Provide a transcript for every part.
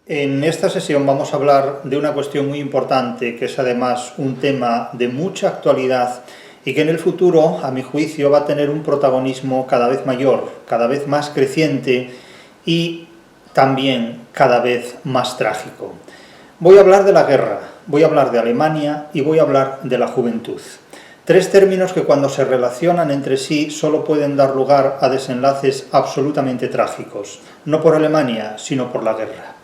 En esta sesión vamos a hablar de una cuestión muy importante, que es además un tema de mucha actualidad y que en el futuro, a mi juicio, va a tener un protagonismo cada vez mayor, cada vez más creciente y también cada vez más trágico. Voy a hablar de la guerra, voy a hablar de Alemania y voy a hablar de la juventud. Tres términos que cuando se relacionan entre sí solo pueden dar lugar a desenlaces absolutamente trágicos, no por Alemania, sino por la guerra.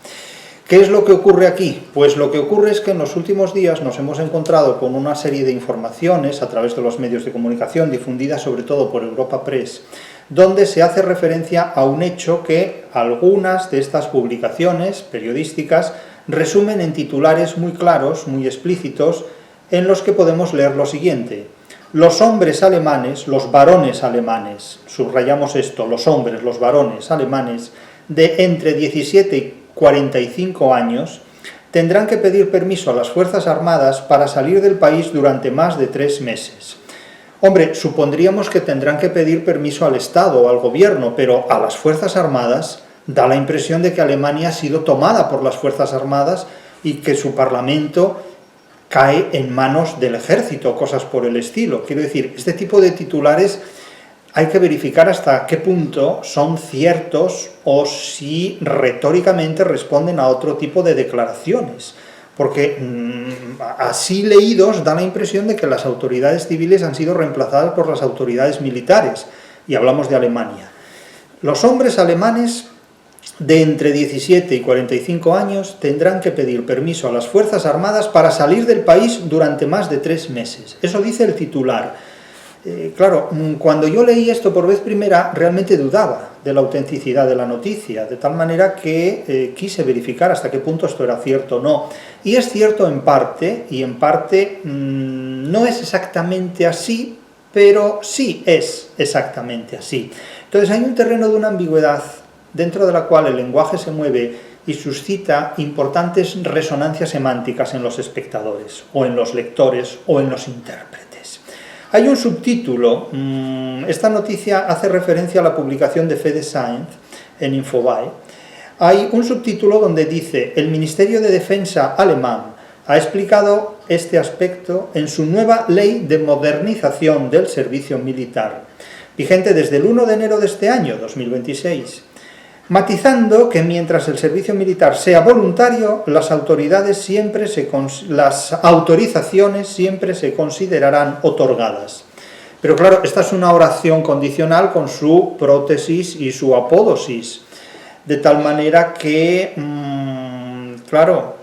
¿Qué es lo que ocurre aquí? Pues lo que ocurre es que en los últimos días nos hemos encontrado con una serie de informaciones a través de los medios de comunicación, difundidas sobre todo por Europa Press, donde se hace referencia a un hecho que algunas de estas publicaciones periodísticas resumen en titulares muy claros, muy explícitos, en los que podemos leer lo siguiente: los hombres alemanes, los varones alemanes, subrayamos esto, los hombres, los varones alemanes, de entre 17 y 45 años, tendrán que pedir permiso a las Fuerzas Armadas para salir del país durante más de 3 meses. Hombre, supondríamos que tendrán que pedir permiso al Estado o al gobierno, pero a las Fuerzas Armadas da la impresión de que Alemania ha sido tomada por las Fuerzas Armadas y que su parlamento cae en manos del ejército, cosas por el estilo. Quiero decir, este tipo de titulares hay que verificar hasta qué punto son ciertos o si retóricamente responden a otro tipo de declaraciones, porque así leídos da la impresión de que las autoridades civiles han sido reemplazadas por las autoridades militares, y hablamos de Alemania. Los hombres alemanes de entre 17 y 45 años tendrán que pedir permiso a las Fuerzas Armadas para salir del país durante más de 3 meses. Eso dice el titular. Claro, cuando yo leí esto por vez primera, realmente dudaba de la autenticidad de la noticia, de tal manera que quise verificar hasta qué punto esto era cierto o no. Y es cierto en parte, y en parte no es exactamente así, pero sí es exactamente así. Entonces hay un terreno de una ambigüedad dentro de la cual el lenguaje se mueve y suscita importantes resonancias semánticas en los espectadores, o en los lectores, o en los intérpretes. Hay un subtítulo, esta noticia hace referencia a la publicación de Fede Sainz en Infobae. Hay un subtítulo donde dice: el Ministerio de Defensa alemán ha explicado este aspecto en su nueva ley de modernización del servicio militar, vigente desde el 1 de enero de este año, 2026. Matizando que mientras el servicio militar sea voluntario, las autorizaciones siempre se considerarán otorgadas. Pero claro, esta es una oración condicional con su prótesis y su apódosis, de tal manera que, claro,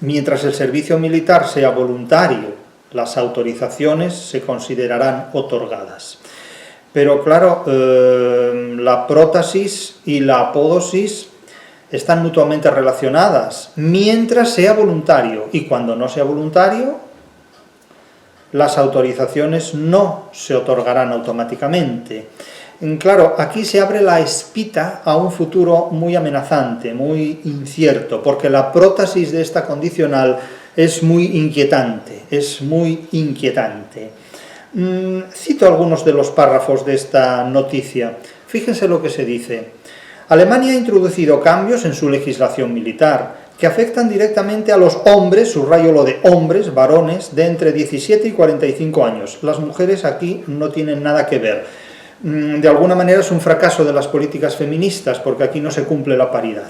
mientras el servicio militar sea voluntario, las autorizaciones se considerarán otorgadas. Pero claro, la prótesis y la apódosis están mutuamente relacionadas, mientras sea voluntario, y cuando no sea voluntario, las autorizaciones no se otorgarán automáticamente. Claro, aquí se abre la espita a un futuro muy amenazante, muy incierto, porque la prótesis de esta condicional es muy inquietante, Cito algunos de los párrafos de esta noticia. Fíjense lo que se dice. Alemania ha introducido cambios en su legislación militar que afectan directamente a los hombres, subrayo lo de hombres, varones, de entre 17 y 45 años. Las mujeres aquí no tienen nada que ver. De alguna manera es un fracaso de las políticas feministas, porque aquí no se cumple la paridad.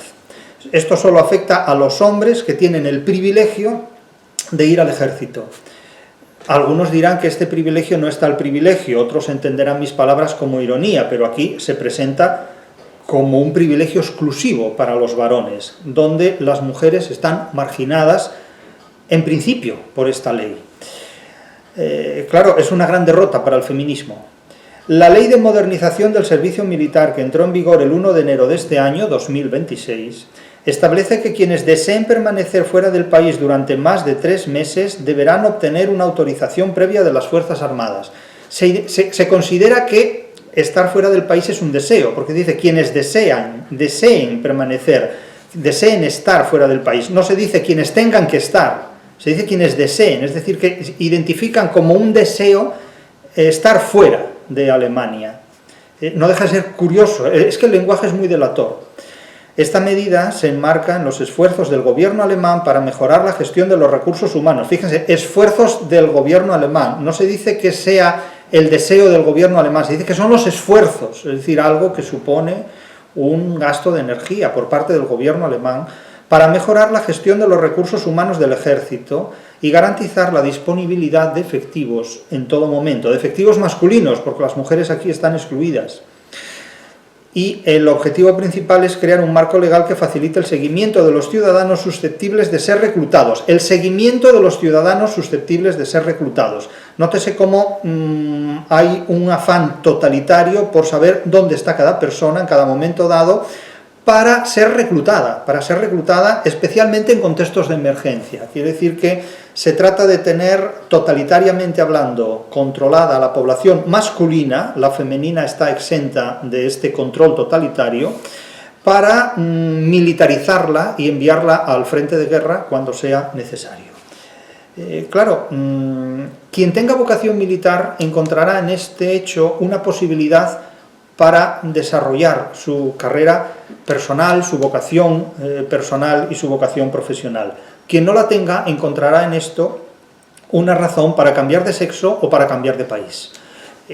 Esto solo afecta a los hombres que tienen el privilegio de ir al ejército. Algunos dirán que este privilegio no es tal privilegio, otros entenderán mis palabras como ironía, pero aquí se presenta como un privilegio exclusivo para los varones, donde las mujeres están marginadas, en principio, por esta ley. Claro, es una gran derrota para el feminismo. La ley de modernización del servicio militar, que entró en vigor el 1 de enero de este año, 2026, establece que quienes deseen permanecer fuera del país durante más de 3 meses deberán obtener una autorización previa de las Fuerzas Armadas. Se considera que estar fuera del país es un deseo, porque dice quienes deseen permanecer, deseen estar fuera del país. No se dice quienes tengan que estar, se dice quienes deseen, es decir, que identifican como un deseo estar fuera de Alemania. No deja de ser curioso, es que el lenguaje es muy delator. Esta medida se enmarca en los esfuerzos del gobierno alemán para mejorar la gestión de los recursos humanos. Fíjense, esfuerzos del gobierno alemán. No se dice que sea el deseo del gobierno alemán, se dice que son los esfuerzos, es decir, algo que supone un gasto de energía por parte del gobierno alemán para mejorar la gestión de los recursos humanos del ejército y garantizar la disponibilidad de efectivos en todo momento, de efectivos masculinos, porque las mujeres aquí están excluidas. Y el objetivo principal es crear un marco legal que facilite el seguimiento de los ciudadanos susceptibles de ser reclutados. El seguimiento de los ciudadanos susceptibles de ser reclutados. Nótese cómo hay un afán totalitario por saber dónde está cada persona en cada momento dado para ser reclutada especialmente en contextos de emergencia. Quiere decir que se trata de tener, totalitariamente hablando, controlada la población masculina, la femenina está exenta de este control totalitario, para militarizarla y enviarla al frente de guerra cuando sea necesario. Claro, quien tenga vocación militar encontrará en este hecho una posibilidad para desarrollar su carrera personal, su vocación personal y su vocación profesional. Quien no la tenga encontrará en esto una razón para cambiar de sexo o para cambiar de país.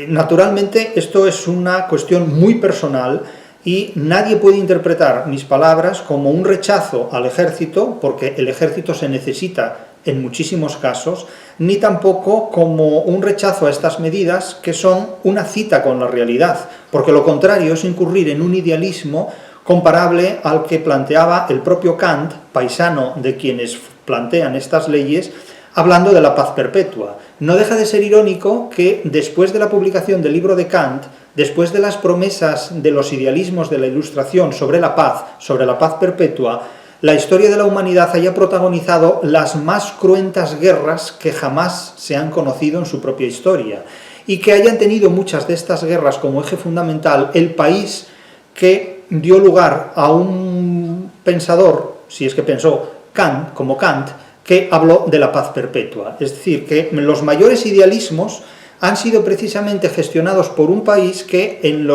Naturalmente, esto es una cuestión muy personal y nadie puede interpretar mis palabras como un rechazo al ejército, porque el ejército se necesita en muchísimos casos, ni tampoco como un rechazo a estas medidas que son una cita con la realidad, porque lo contrario es incurrir en un idealismo comparable al que planteaba el propio Kant, paisano de quienes plantean estas leyes, hablando de la paz perpetua. No deja de ser irónico que después de la publicación del libro de Kant, después de las promesas de los idealismos de la Ilustración sobre la paz perpetua, la historia de la humanidad haya protagonizado las más cruentas guerras que jamás se han conocido en su propia historia, y que hayan tenido muchas de estas guerras como eje fundamental el país que dio lugar a un pensador, si es que pensó Kant, como Kant, que habló de la paz perpetua. Es decir, que los mayores idealismos han sido precisamente gestionados por un país que en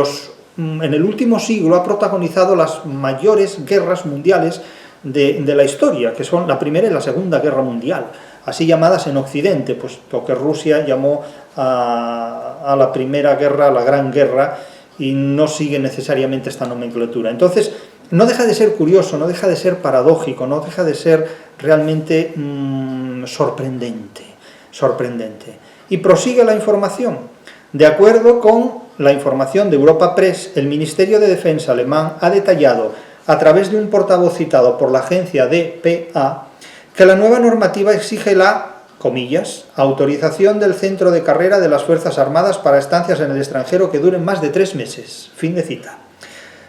el último siglo ha protagonizado las mayores guerras mundiales de la historia, que son la Primera y la Segunda Guerra Mundial, así llamadas en Occidente, puesto que Rusia llamó a la Primera Guerra la Gran Guerra y no sigue necesariamente esta nomenclatura. Entonces, no deja de ser curioso, no deja de ser paradójico, no deja de ser realmente sorprendente. Y prosigue la información. De acuerdo con la información de Europa Press, el Ministerio de Defensa alemán ha detallado, a través de un portavoz citado por la agencia dpa, que la nueva normativa exige la, comillas, autorización del centro de carrera de las Fuerzas Armadas para estancias en el extranjero que duren más de 3 meses. Fin de cita.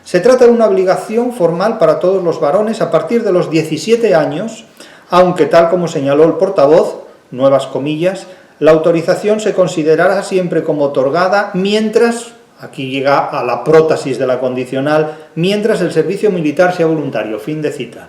Se trata de una obligación formal para todos los varones a partir de los 17 años, aunque tal como señaló el portavoz, nuevas comillas, la autorización se considerará siempre como otorgada mientras, aquí llega a la prótesis de la condicional, mientras el servicio militar sea voluntario. Fin de cita.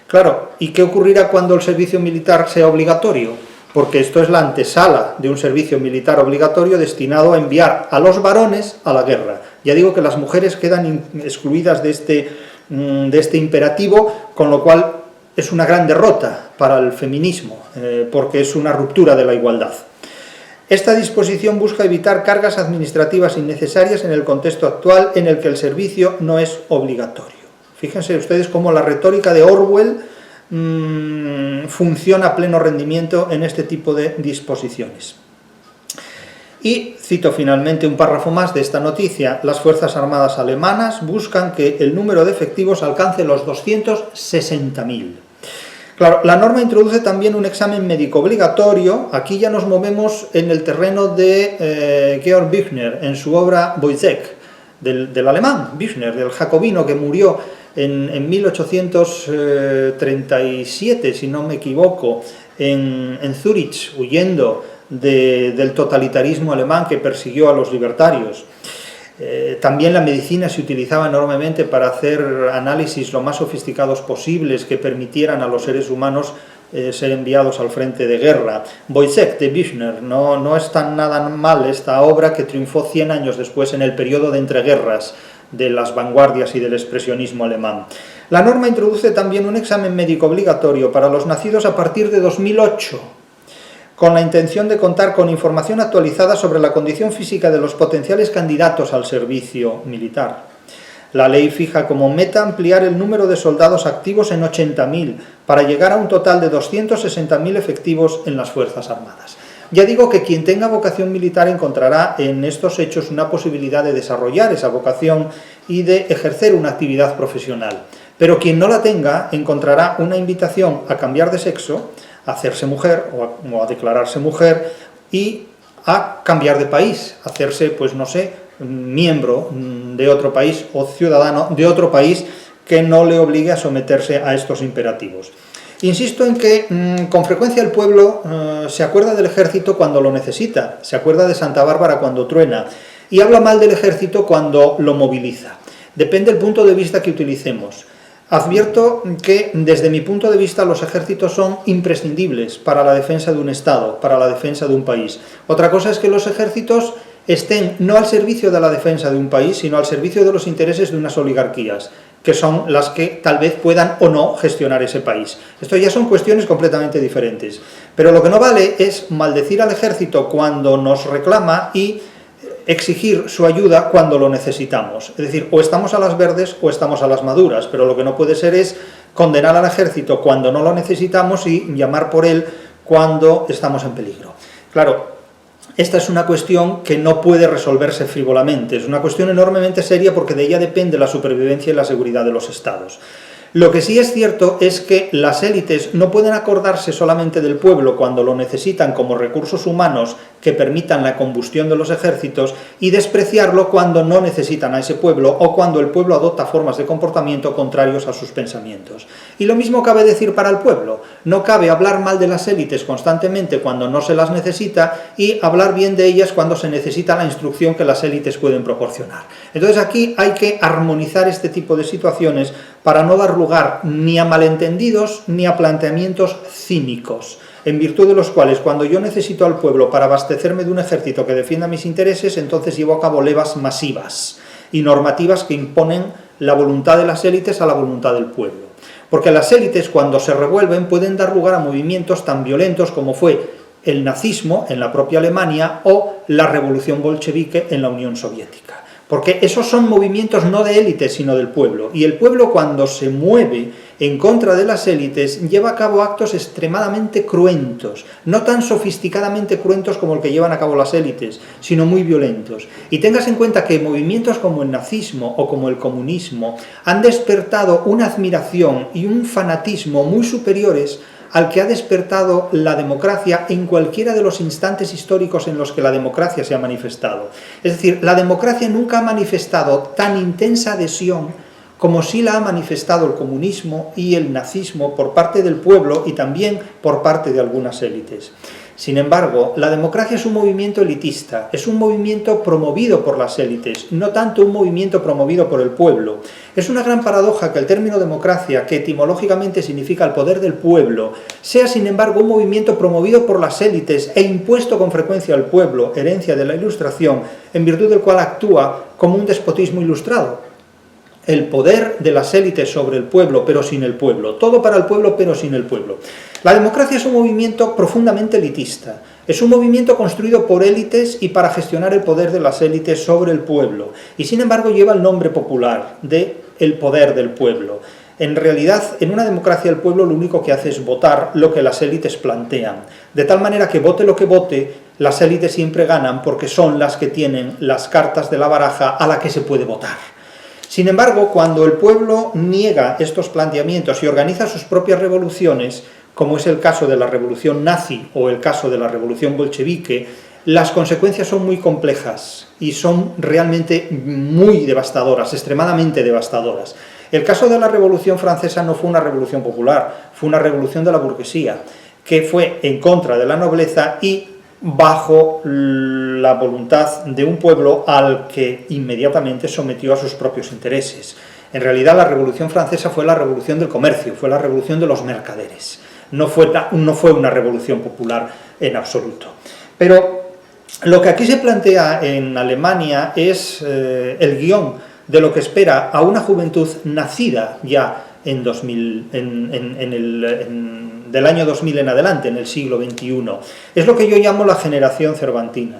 Claro, ¿y qué ocurrirá cuando el servicio militar sea obligatorio? Porque esto es la antesala de un servicio militar obligatorio destinado a enviar a los varones a la guerra. Ya digo que las mujeres quedan excluidas de este imperativo, con lo cual es una gran derrota para el feminismo, porque es una ruptura de la igualdad. Esta disposición busca evitar cargas administrativas innecesarias en el contexto actual en el que el servicio no es obligatorio. Fíjense ustedes cómo la retórica de Orwell funciona a pleno rendimiento en este tipo de disposiciones. Y cito finalmente un párrafo más de esta noticia. Las Fuerzas Armadas alemanas buscan que el número de efectivos alcance los 260.000. Claro, la norma introduce también un examen médico obligatorio. Aquí ya nos movemos en el terreno de Georg Büchner, en su obra Wojciech, del alemán Büchner, del jacobino que murió en 1837, si no me equivoco, en Zúrich, huyendo del totalitarismo alemán que persiguió a los libertarios. También la medicina se utilizaba enormemente para hacer análisis lo más sofisticados posibles que permitieran a los seres humanos ser enviados al frente de guerra. Wojciech de Büchner, no es tan nada mal esta obra, que triunfó 100 años después en el periodo de entreguerras de las vanguardias y del expresionismo alemán. La norma introduce también un examen médico obligatorio para los nacidos a partir de 2008, con la intención de contar con información actualizada sobre la condición física de los potenciales candidatos al servicio militar. La ley fija como meta ampliar el número de soldados activos en 80.000, para llegar a un total de 260.000 efectivos en las Fuerzas Armadas. Ya digo que quien tenga vocación militar encontrará en estos hechos una posibilidad de desarrollar esa vocación y de ejercer una actividad profesional. Pero quien no la tenga encontrará una invitación a cambiar de sexo, a hacerse mujer o a declararse mujer y a cambiar de país, a hacerse, pues no sé, miembro de otro país o ciudadano de otro país que no le obligue a someterse a estos imperativos. Insisto en que con frecuencia el pueblo se acuerda del ejército cuando lo necesita, se acuerda de Santa Bárbara cuando truena y habla mal del ejército cuando lo moviliza. Depende del punto de vista que utilicemos. Advierto que, desde mi punto de vista, los ejércitos son imprescindibles para la defensa de un Estado, para la defensa de un país. Otra cosa es que los ejércitos estén no al servicio de la defensa de un país, sino al servicio de los intereses de unas oligarquías, que son las que tal vez puedan o no gestionar ese país. Esto ya son cuestiones completamente diferentes. Pero lo que no vale es maldecir al ejército cuando nos reclama y exigir su ayuda cuando lo necesitamos. Es decir, o estamos a las verdes o estamos a las maduras, pero lo que no puede ser es condenar al ejército cuando no lo necesitamos y llamar por él cuando estamos en peligro. Claro, esta es una cuestión que no puede resolverse frívolamente, es una cuestión enormemente seria porque de ella depende la supervivencia y la seguridad de los estados. Lo que sí es cierto es que las élites no pueden acordarse solamente del pueblo cuando lo necesitan como recursos humanos que permitan la combustión de los ejércitos y despreciarlo cuando no necesitan a ese pueblo o cuando el pueblo adopta formas de comportamiento contrarios a sus pensamientos. Y lo mismo cabe decir para el pueblo. No cabe hablar mal de las élites constantemente cuando no se las necesita y hablar bien de ellas cuando se necesita la instrucción que las élites pueden proporcionar. Entonces aquí hay que armonizar este tipo de situaciones para no dar lugar ni a malentendidos ni a planteamientos cínicos, en virtud de los cuales cuando yo necesito al pueblo para abastecerme de un ejército que defienda mis intereses, entonces llevo a cabo levas masivas y normativas que imponen la voluntad de las élites a la voluntad del pueblo. Porque las élites, cuando se revuelven, pueden dar lugar a movimientos tan violentos como fue el nazismo en la propia Alemania o la revolución bolchevique en la Unión Soviética. Porque esos son movimientos no de élites, sino del pueblo. Y el pueblo, cuando se mueve en contra de las élites, lleva a cabo actos extremadamente cruentos, no tan sofisticadamente cruentos como el que llevan a cabo las élites, sino muy violentos. Y tengas en cuenta que movimientos como el nazismo o como el comunismo han despertado una admiración y un fanatismo muy superiores al que ha despertado la democracia en cualquiera de los instantes históricos en los que la democracia se ha manifestado. Es decir, la democracia nunca ha manifestado tan intensa adhesión como sí la ha manifestado el comunismo y el nazismo por parte del pueblo y también por parte de algunas élites. Sin embargo, la democracia es un movimiento elitista, es un movimiento promovido por las élites, no tanto un movimiento promovido por el pueblo. Es una gran paradoja que el término democracia, que etimológicamente significa el poder del pueblo, sea sin embargo un movimiento promovido por las élites e impuesto con frecuencia al pueblo, herencia de la Ilustración, en virtud del cual actúa como un despotismo ilustrado. El poder de las élites sobre el pueblo, pero sin el pueblo. Todo para el pueblo, pero sin el pueblo. La democracia es un movimiento profundamente elitista. Es un movimiento construido por élites y para gestionar el poder de las élites sobre el pueblo. Y sin embargo lleva el nombre popular de el poder del pueblo. En realidad, en una democracia el pueblo lo único que hace es votar lo que las élites plantean. De tal manera que vote lo que vote, las élites siempre ganan porque son las que tienen las cartas de la baraja a la que se puede votar. Sin embargo, cuando el pueblo niega estos planteamientos y organiza sus propias revoluciones, como es el caso de la revolución nazi o el caso de la revolución bolchevique, las consecuencias son muy complejas y son realmente muy devastadoras, extremadamente devastadoras. El caso de la Revolución Francesa no fue una revolución popular, fue una revolución de la burguesía, que fue en contra de la nobleza y bajo la voluntad de un pueblo al que inmediatamente sometió a sus propios intereses. En realidad la Revolución Francesa fue la revolución del comercio, fue la revolución de los mercaderes, no fue una revolución popular en absoluto. Pero lo que aquí se plantea en Alemania es el guión de lo que espera a una juventud nacida ya del año 2000 en adelante, en el siglo XXI. Es lo que yo llamo la generación cervantina.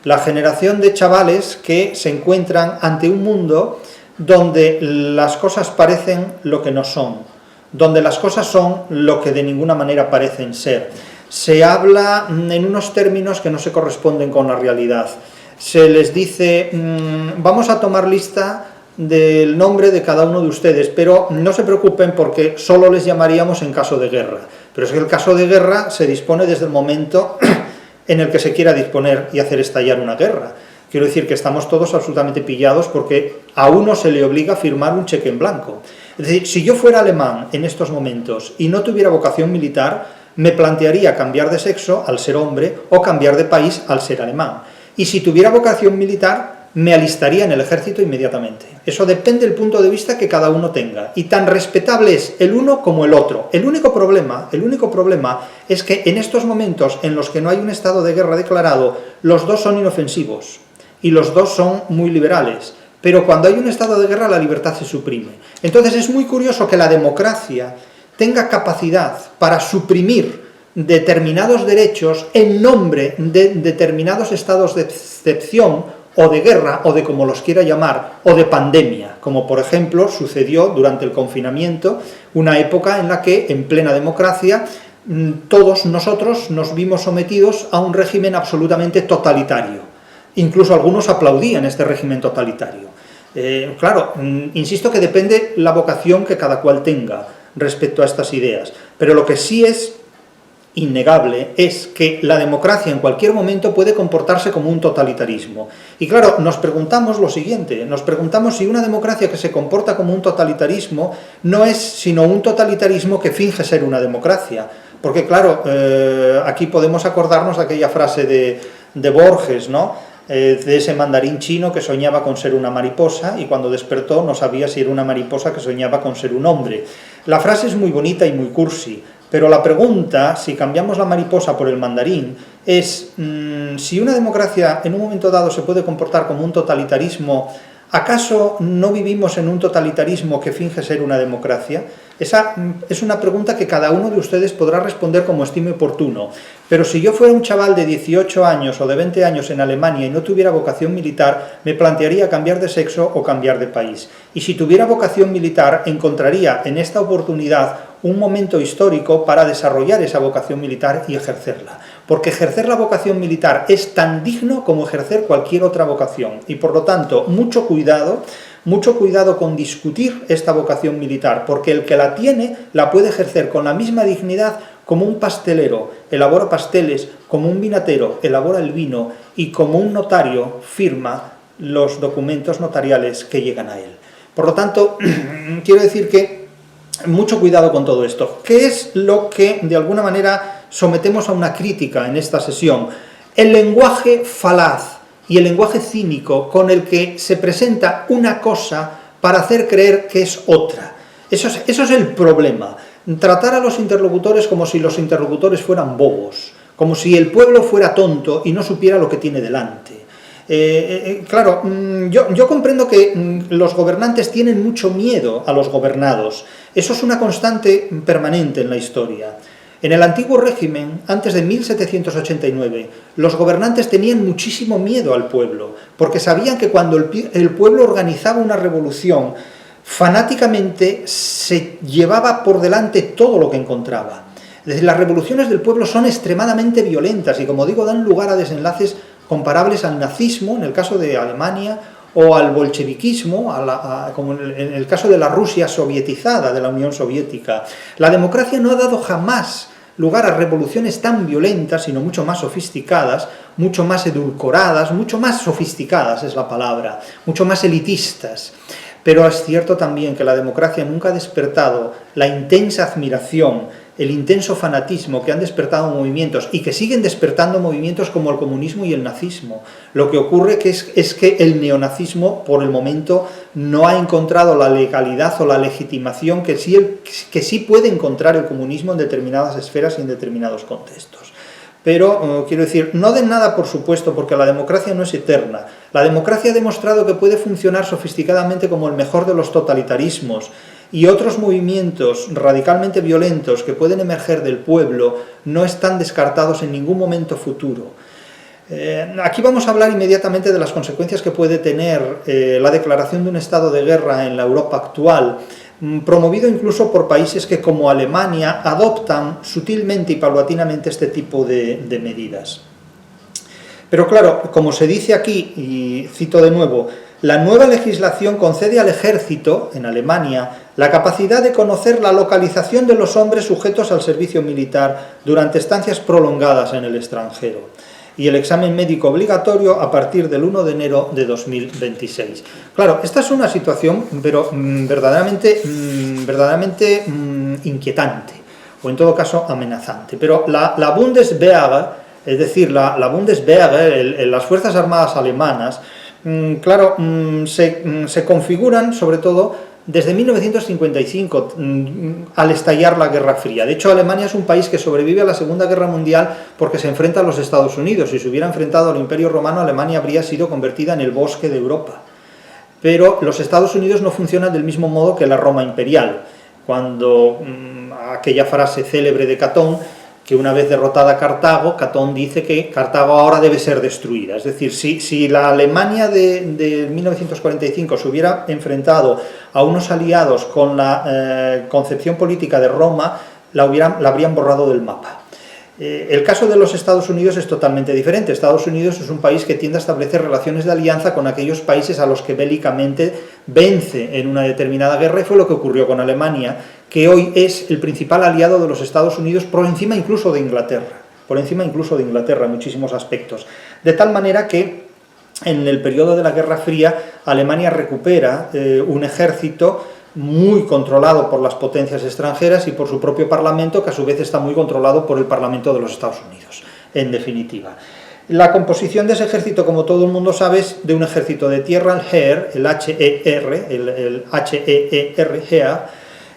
La generación de chavales que se encuentran ante un mundo donde las cosas parecen lo que no son, donde las cosas son lo que de ninguna manera parecen ser. Se habla en unos términos que no se corresponden con la realidad. Se les dice, vamos a tomar lista del nombre de cada uno de ustedes, pero no se preocupen porque solo les llamaríamos en caso de guerra. Pero es que el caso de guerra se dispone desde el momento en el que se quiera disponer y hacer estallar una guerra. Quiero decir que estamos todos absolutamente pillados porque a uno se le obliga a firmar un cheque en blanco. Es decir, si yo fuera alemán en estos momentos y no tuviera vocación militar, me plantearía cambiar de sexo al ser hombre o cambiar de país al ser alemán. Y si tuviera vocación militar, me alistaría en el ejército inmediatamente. Eso depende del punto de vista que cada uno tenga. Y tan respetable es el uno como el otro. El único problema es que en estos momentos en los que no hay un estado de guerra declarado, los dos son inofensivos y los dos son muy liberales. Pero cuando hay un estado de guerra, la libertad se suprime. Entonces es muy curioso que la democracia tenga capacidad para suprimir determinados derechos en nombre de determinados estados de excepción o de guerra, o de como los quiera llamar, o de pandemia, como por ejemplo sucedió durante el confinamiento, una época en la que en plena democracia todos nosotros nos vimos sometidos a un régimen absolutamente totalitario. Incluso algunos aplaudían este régimen totalitario. Claro, insisto que depende la vocación que cada cual tenga respecto a estas ideas, pero lo que sí es innegable es que la democracia en cualquier momento puede comportarse como un totalitarismo. Y claro, nos preguntamos lo siguiente, nos preguntamos si una democracia que se comporta como un totalitarismo no es sino un totalitarismo que finge ser una democracia. Porque claro, aquí podemos acordarnos de aquella frase de Borges, ¿no? De ese mandarín chino que soñaba con ser una mariposa y cuando despertó no sabía si era una mariposa que soñaba con ser un hombre. La frase es muy bonita y muy cursi, pero la pregunta, si cambiamos la mariposa por el mandarín, es si una democracia en un momento dado se puede comportar como un totalitarismo, ¿acaso no vivimos en un totalitarismo que finge ser una democracia? Esa es una pregunta que cada uno de ustedes podrá responder como estime oportuno. Pero si yo fuera un chaval de 18 años o de 20 años en Alemania y no tuviera vocación militar, me plantearía cambiar de sexo o cambiar de país. Y si tuviera vocación militar, encontraría en esta oportunidad un momento histórico para desarrollar esa vocación militar y ejercerla. Porque ejercer la vocación militar es tan digno como ejercer cualquier otra vocación. Y por lo tanto, mucho cuidado con discutir esta vocación militar, porque el que la tiene la puede ejercer con la misma dignidad como un pastelero elabora pasteles, como un vinatero elabora el vino y como un notario firma los documentos notariales que llegan a él. Por lo tanto, quiero decir que mucho cuidado con todo esto. ¿Qué es lo que de alguna manera sometemos a una crítica en esta sesión? El lenguaje falaz y el lenguaje cínico con el que se presenta una cosa para hacer creer que es otra. Eso es el problema. Tratar a los interlocutores como si los interlocutores fueran bobos, como si el pueblo fuera tonto y no supiera lo que tiene delante. Claro, yo comprendo que los gobernantes tienen mucho miedo a los gobernados. Eso es una constante permanente en la historia. En el antiguo régimen, antes de 1789, los gobernantes tenían muchísimo miedo al pueblo, porque sabían que cuando el pueblo organizaba una revolución, fanáticamente se llevaba por delante todo lo que encontraba. Es decir, las revoluciones del pueblo son extremadamente violentas y, como digo, dan lugar a desenlaces comparables al nazismo, en el caso de Alemania, o al bolcheviquismo, como en el caso de la Rusia sovietizada, de la Unión Soviética. La democracia no ha dado jamás lugar a revoluciones tan violentas, sino mucho más sofisticadas, mucho más edulcoradas, mucho más sofisticadas es la palabra, mucho más elitistas. Pero es cierto también que la democracia nunca ha despertado la intensa admiración, el intenso fanatismo que han despertado movimientos y que siguen despertando movimientos como el comunismo y el nazismo. Lo que ocurre es que el neonazismo, por el momento, no ha encontrado la legalidad o la legitimación que sí puede encontrar el comunismo en determinadas esferas y en determinados contextos. Pero, quiero decir, no den nada por supuesto, porque la democracia no es eterna. La democracia ha demostrado que puede funcionar sofisticadamente como el mejor de los totalitarismos. y otros movimientos radicalmente violentos que pueden emerger del pueblo no están descartados en ningún momento futuro. Aquí vamos a hablar inmediatamente de las consecuencias que puede tener la declaración de un estado de guerra en la Europa actual, promovido incluso por países que, como Alemania, adoptan sutilmente y paulatinamente este tipo de medidas. Pero claro, como se dice aquí, y cito de nuevo, la nueva legislación concede al ejército, en Alemania, la capacidad de conocer la localización de los hombres sujetos al servicio militar durante estancias prolongadas en el extranjero, y el examen médico obligatorio a partir del 1 de enero de 2026. Claro, esta es una situación pero verdaderamente inquietante, o en todo caso amenazante. Pero la Bundeswehr, es decir, la Bundeswehr, las Fuerzas Armadas alemanas, claro, se configuran sobre todo desde 1955, al estallar la Guerra Fría. De hecho, Alemania es un país que sobrevive a la Segunda Guerra Mundial porque se enfrenta a los Estados Unidos. Si se hubiera enfrentado al Imperio Romano, Alemania habría sido convertida en el bosque de Europa. Pero los Estados Unidos no funcionan del mismo modo que la Roma imperial. Cuando aquella frase célebre de Catón, que una vez derrotada Cartago, Catón dice que Cartago ahora debe ser destruida. Es decir, si la Alemania de 1945 se hubiera enfrentado a unos aliados con la concepción política de Roma, la habrían borrado del mapa. El caso de los Estados Unidos es totalmente diferente. Estados Unidos es un país que tiende a establecer relaciones de alianza con aquellos países a los que bélicamente vence en una determinada guerra, y fue lo que ocurrió con Alemania, que hoy es el principal aliado de los Estados Unidos por encima incluso de Inglaterra, en muchísimos aspectos. De tal manera que en el periodo de la Guerra Fría Alemania recupera un ejército muy controlado por las potencias extranjeras y por su propio parlamento, que a su vez está muy controlado por el Parlamento de los Estados Unidos, en definitiva. La composición de ese ejército, como todo el mundo sabe, es de un ejército de tierra, el Heer, el Heer,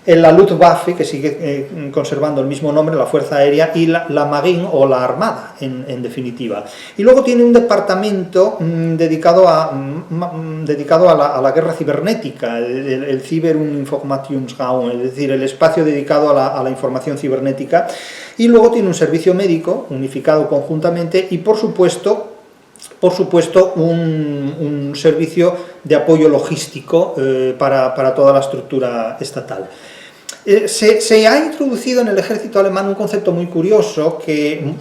la Luftwaffe, que sigue conservando el mismo nombre, la Fuerza Aérea, y la Marine, o la Armada, en definitiva. Y luego tiene un departamento dedicado a la guerra cibernética, el Cyberinformationsraum, es decir, el espacio dedicado a la información cibernética, y luego tiene un servicio médico unificado conjuntamente y, por supuesto, un servicio de apoyo logístico para toda la estructura estatal. Se ha introducido en el ejército alemán un concepto muy curioso,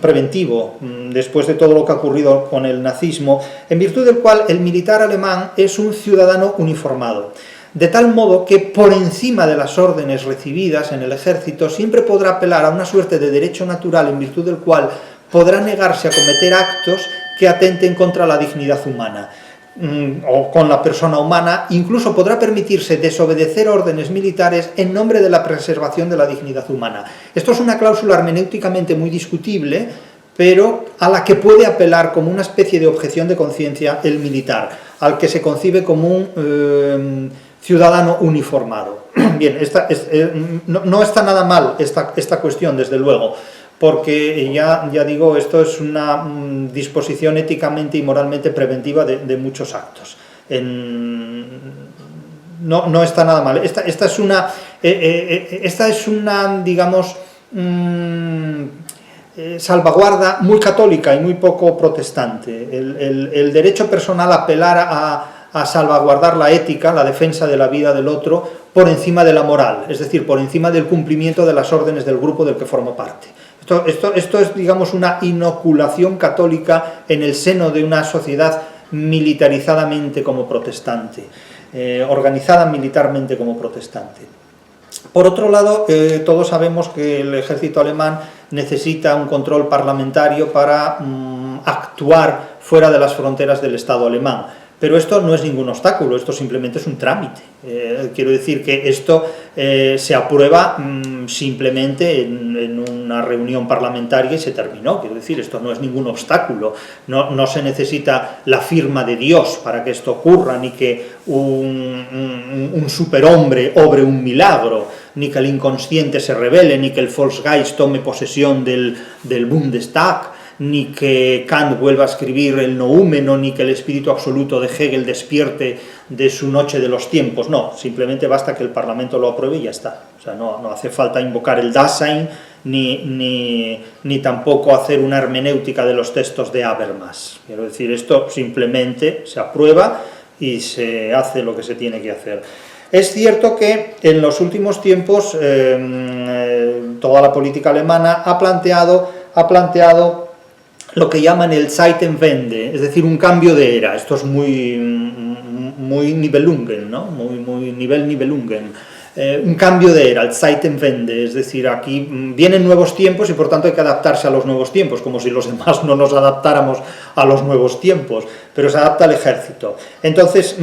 preventivo, después de todo lo que ha ocurrido con el nazismo, en virtud del cual el militar alemán es un ciudadano uniformado, de tal modo que por encima de las órdenes recibidas en el ejército siempre podrá apelar a una suerte de derecho natural en virtud del cual podrá negarse a cometer actos que atenten contra la dignidad humana o con la persona humana. Incluso podrá permitirse desobedecer órdenes militares en nombre de la preservación de la dignidad humana. Esto es una cláusula hermenéuticamente muy discutible, pero a la que puede apelar como una especie de objeción de conciencia el militar, al que se concibe como un ciudadano uniformado. Bien, no está nada mal esta cuestión, desde luego, porque ya digo, esto es una disposición éticamente y moralmente preventiva de muchos actos. No está nada mal. Esta es una, digamos, salvaguarda muy católica y muy poco protestante. El derecho personal a apelar a salvaguardar la ética, la defensa de la vida del otro, por encima de la moral, es decir, por encima del cumplimiento de las órdenes del grupo del que formo parte. Esto es, digamos, una inoculación católica en el seno de una sociedad militarizadamente como protestante, organizada militarmente como protestante. Por otro lado, todos sabemos que el ejército alemán necesita un control parlamentario para actuar fuera de las fronteras del Estado alemán. Pero esto no es ningún obstáculo, esto simplemente es un trámite. Quiero decir que esto se aprueba simplemente en una reunión parlamentaria y se terminó. Quiero decir, esto no es ningún obstáculo. No se necesita la firma de Dios para que esto ocurra, ni que un superhombre obre un milagro, ni que el inconsciente se rebele, ni que el Volksgeist tome posesión del Bundestag, ni que Kant vuelva a escribir el noúmeno, ni que el espíritu absoluto de Hegel despierte de su noche de los tiempos, no, simplemente basta que el Parlamento lo apruebe y ya está. O sea, no hace falta invocar el Dasein, ni tampoco hacer una hermenéutica de los textos de Habermas. Quiero decir, esto simplemente se aprueba y se hace lo que se tiene que hacer. Es cierto que en los últimos tiempos toda la política alemana ha planteado lo que llaman el Zeitenwende, es decir, un cambio de era. Esto es muy Nibelungen, ¿no? Muy nivel Nibelungen. Un cambio de era, el Zeitenwende, es decir, aquí vienen nuevos tiempos y por tanto hay que adaptarse a los nuevos tiempos, como si los demás no nos adaptáramos a los nuevos tiempos, pero se adapta al ejército. Entonces,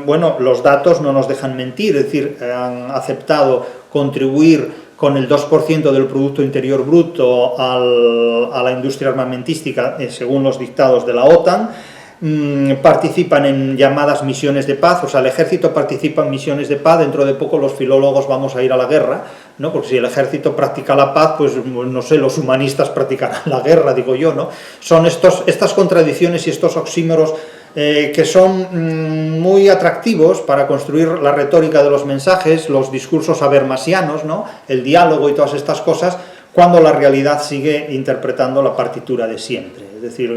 bueno, los datos no nos dejan mentir, es decir, han aceptado contribuir con el 2% del Producto Interior Bruto a la industria armamentística, según los dictados de la OTAN. Participan en llamadas misiones de paz, o sea, el ejército participa en misiones de paz. Dentro de poco los filólogos vamos a ir a la guerra, ¿no? Porque si el ejército practica la paz, pues no sé, los humanistas practicarán la guerra, digo yo, ¿no? Son estas contradicciones y estos oxímoros que son muy atractivos para construir la retórica de los mensajes, los discursos habermasianos, ¿no? El diálogo y todas estas cosas, cuando la realidad sigue interpretando la partitura de siempre. Es decir,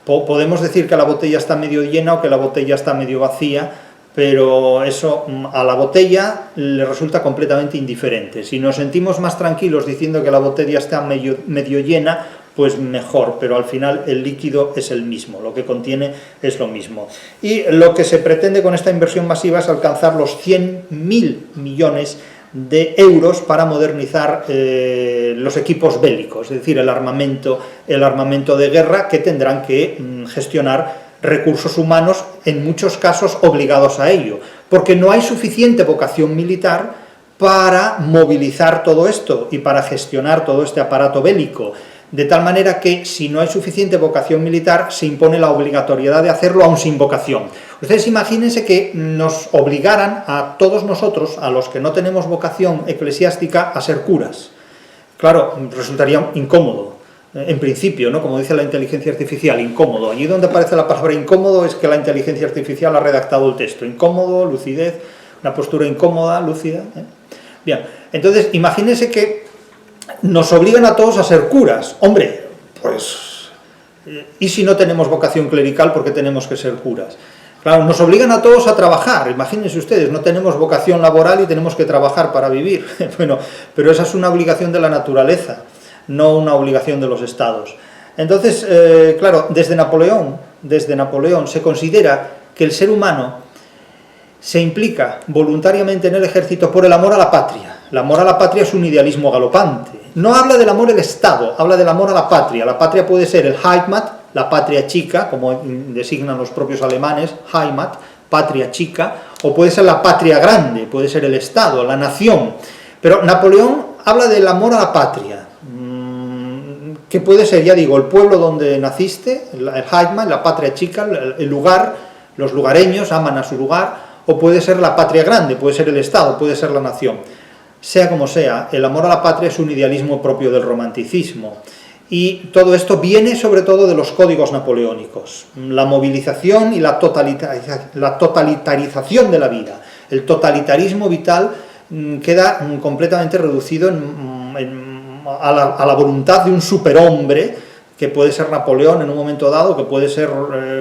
podemos decir que la botella está medio llena o que la botella está medio vacía, pero eso a la botella le resulta completamente indiferente. Si nos sentimos más tranquilos diciendo que la botella está medio llena, pues mejor, pero al final el líquido es el mismo, lo que contiene es lo mismo. Y lo que se pretende con esta inversión masiva es alcanzar los 100.000 millones de euros para modernizar los equipos bélicos, es decir, el armamento de guerra, que tendrán que gestionar recursos humanos, en muchos casos obligados a ello, porque no hay suficiente vocación militar para movilizar todo esto y para gestionar todo este aparato bélico, de tal manera que si no hay suficiente vocación militar se impone la obligatoriedad de hacerlo aún sin vocación. Ustedes imagínense que nos obligaran a todos nosotros, a los que no tenemos vocación eclesiástica, a ser curas. Claro, resultaría incómodo, en principio, ¿no? Como dice la inteligencia artificial, incómodo. Allí donde aparece la palabra incómodo es que la inteligencia artificial ha redactado el texto. Incómodo, lucidez, una postura incómoda, lúcida. Bien, entonces imagínense que nos obligan a todos a ser curas. Hombre, pues, ¿y si no tenemos vocación clerical, por qué tenemos que ser curas? Claro, nos obligan a todos a trabajar. Imagínense ustedes, no tenemos vocación laboral y tenemos que trabajar para vivir. Bueno, pero esa es una obligación de la naturaleza, no una obligación de los estados. Entonces, claro, desde Napoleón se considera que el ser humano se implica voluntariamente en el ejército por el amor a la patria. El amor a la patria es un idealismo galopante. No habla del amor al Estado, habla del amor a la patria. La patria puede ser el Heimat, la patria chica, como designan los propios alemanes, Heimat, patria chica, o puede ser la patria grande, puede ser el Estado, la nación. Pero Napoleón habla del amor a la patria, que puede ser, ya digo, el pueblo donde naciste, el Heimat, la patria chica, el lugar, los lugareños aman a su lugar, o puede ser la patria grande, puede ser el Estado, puede ser la nación. Sea como sea, el amor a la patria es un idealismo propio del romanticismo. Y todo esto viene sobre todo de los códigos napoleónicos, la movilización y la totalitarización de la vida. El totalitarismo vital queda completamente reducido a la voluntad de un superhombre, que puede ser Napoleón en un momento dado, que puede ser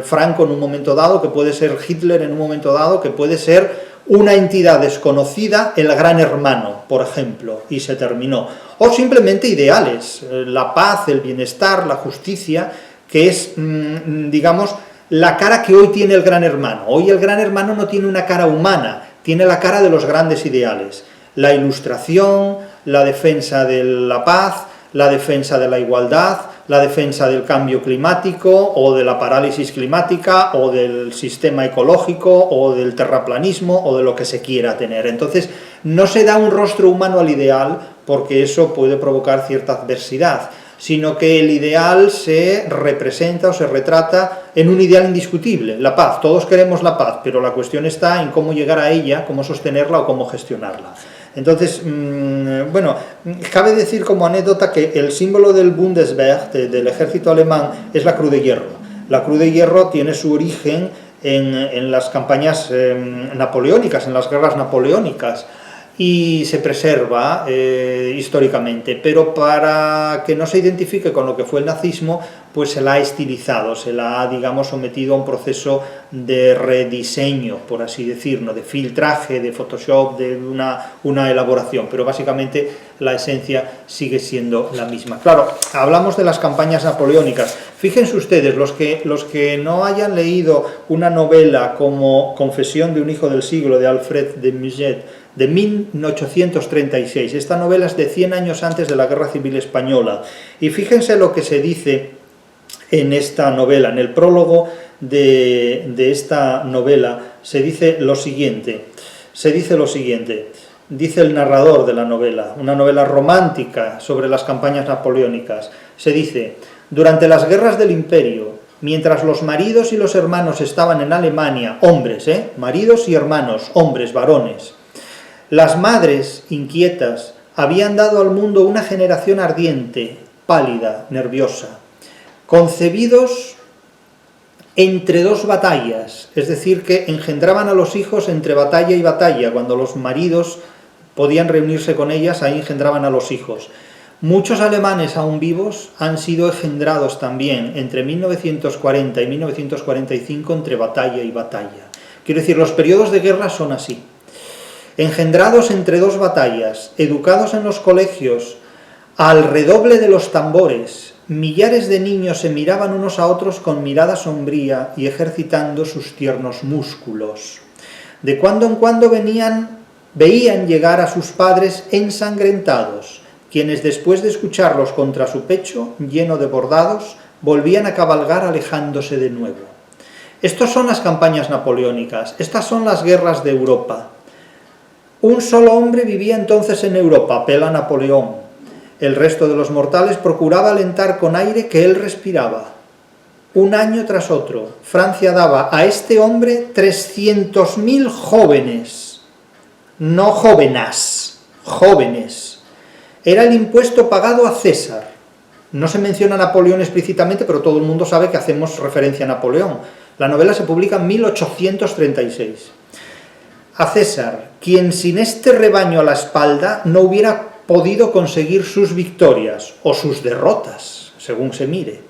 Franco en un momento dado, que puede ser Hitler en un momento dado, que puede ser una entidad desconocida, el Gran Hermano, por ejemplo, y se terminó. O simplemente ideales, la paz, el bienestar, la justicia, que es, digamos, la cara que hoy tiene el Gran Hermano. Hoy el Gran Hermano no tiene una cara humana, tiene la cara de los grandes ideales. La ilustración, la defensa de la paz, la defensa de la igualdad, la defensa del cambio climático, o de la parálisis climática, o del sistema ecológico, o del terraplanismo, o de lo que se quiera tener. Entonces, no se da un rostro humano al ideal, porque eso puede provocar cierta adversidad, sino que el ideal se representa o se retrata en un ideal indiscutible, la paz. Todos queremos la paz, pero la cuestión está en cómo llegar a ella, cómo sostenerla o cómo gestionarla. Entonces, bueno, cabe decir como anécdota que el símbolo del Bundeswehr, del ejército alemán, es la Cruz de Hierro. La Cruz de Hierro tiene su origen en las campañas napoleónicas, en las guerras napoleónicas, y se preserva históricamente, pero para que no se identifique con lo que fue el nazismo, pues se la ha estilizado, se la ha, digamos, sometido a un proceso de rediseño, por así decirlo, de filtraje, de Photoshop, de una elaboración, pero básicamente la esencia sigue siendo la misma. Claro, hablamos de las campañas napoleónicas. Fíjense ustedes, los que no hayan leído una novela como Confesión de un hijo del siglo, de Alfred de Musset, de 1836. Esta novela es de 100 años antes de la Guerra Civil Española. Y fíjense lo que se dice en esta novela. En el prólogo de esta novela se dice lo siguiente. Dice el narrador de la novela, una novela romántica sobre las campañas napoleónicas. Se dice: durante las guerras del Imperio, mientras los maridos y los hermanos estaban en Alemania, hombres, maridos y hermanos, hombres, varones, las madres, inquietas, habían dado al mundo una generación ardiente, pálida, nerviosa, concebidos entre dos batallas, es decir, que engendraban a los hijos entre batalla y batalla. Cuando los maridos podían reunirse con ellas, ahí engendraban a los hijos. Muchos alemanes aún vivos han sido engendrados también entre 1940 y 1945 entre batalla y batalla. Quiero decir, los periodos de guerra son así. Engendrados entre dos batallas, educados en los colegios, al redoble de los tambores, millares de niños se miraban unos a otros con mirada sombría y ejercitando sus tiernos músculos. De cuando en cuando veían llegar a sus padres ensangrentados, quienes después de escucharlos contra su pecho, lleno de bordados, volvían a cabalgar alejándose de nuevo. Estas son las campañas napoleónicas, estas son las guerras de Europa. Un solo hombre vivía entonces en Europa, Pela Napoleón. El resto de los mortales procuraba alentar con aire que él respiraba. Un año tras otro, Francia daba a este hombre 300.000 jóvenes, no jóvenes, jóvenes. Era el impuesto pagado a César. No se menciona a Napoleón explícitamente, pero todo el mundo sabe que hacemos referencia a Napoleón. La novela se publica en 1836. A César, quien sin este rebaño a la espalda no hubiera podido conseguir sus victorias, o sus derrotas, según se mire.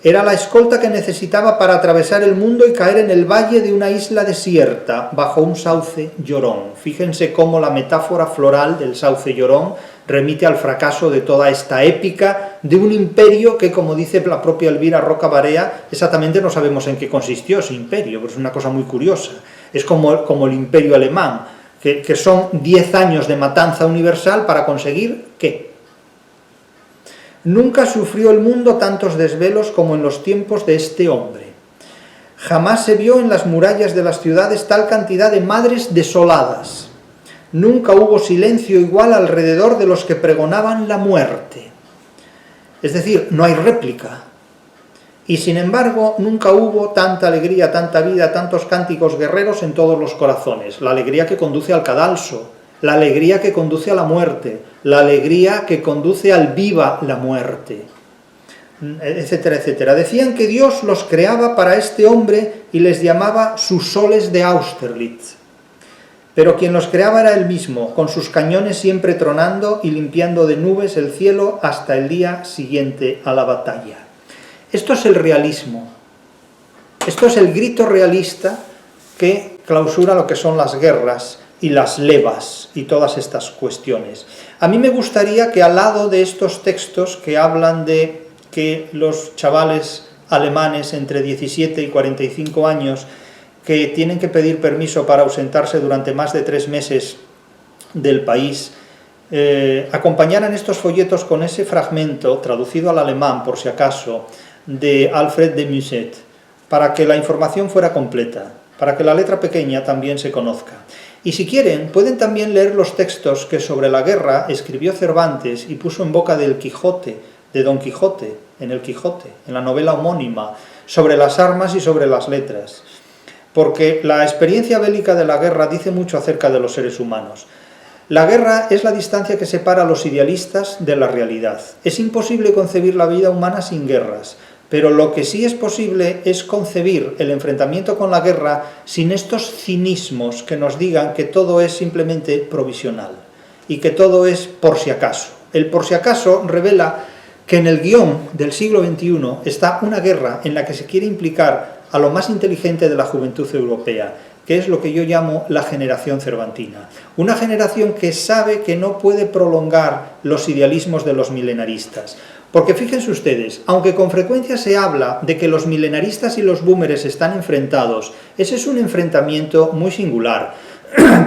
Era la escolta que necesitaba para atravesar el mundo y caer en el valle de una isla desierta, bajo un sauce llorón. Fíjense cómo la metáfora floral del sauce llorón remite al fracaso de toda esta épica de un imperio que, como dice la propia Elvira Roca Barea, exactamente no sabemos en qué consistió ese imperio, pero es una cosa muy curiosa. Es como el imperio alemán, que son 10 años de matanza universal para conseguir ¿qué? Nunca sufrió el mundo tantos desvelos como en los tiempos de este hombre. Jamás se vio en las murallas de las ciudades tal cantidad de madres desoladas. Nunca hubo silencio igual alrededor de los que pregonaban la muerte. Es decir, no hay réplica. Y sin embargo, nunca hubo tanta alegría, tanta vida, tantos cánticos guerreros en todos los corazones. La alegría que conduce al cadalso, la alegría que conduce a la muerte, la alegría que conduce al viva la muerte, etcétera, etcétera. Decían que Dios los creaba para este hombre y les llamaba sus soles de Austerlitz. Pero quien los creaba era él mismo, con sus cañones siempre tronando y limpiando de nubes el cielo hasta el día siguiente a la batalla. Esto es el realismo, esto es el grito realista que clausura lo que son las guerras y las levas y todas estas cuestiones. A mí me gustaría que al lado de estos textos que hablan de que los chavales alemanes entre 17 y 45 años que tienen que pedir permiso para ausentarse durante más de 3 meses del país, acompañaran estos folletos con ese fragmento, traducido al alemán por si acaso, de Alfred de Musset, para que la información fuera completa, para que la letra pequeña también se conozca. Y si quieren, pueden también leer los textos que sobre la guerra escribió Cervantes y puso en boca del Quijote, de Don Quijote, en el Quijote, en la novela homónima, sobre las armas y sobre las letras. Porque la experiencia bélica de la guerra dice mucho acerca de los seres humanos. La guerra es la distancia que separa a los idealistas de la realidad. Es imposible concebir la vida humana sin guerras, pero lo que sí es posible es concebir el enfrentamiento con la guerra sin estos cinismos que nos digan que todo es simplemente provisional y que todo es por si acaso. El por si acaso revela que en el guión del siglo XXI está una guerra en la que se quiere implicar a lo más inteligente de la juventud europea, que es lo que yo llamo la generación cervantina. Una generación que sabe que no puede prolongar los idealismos de los milenaristas. Porque fíjense ustedes, aunque con frecuencia se habla de que los milenaristas y los boomers están enfrentados, ese es un enfrentamiento muy singular,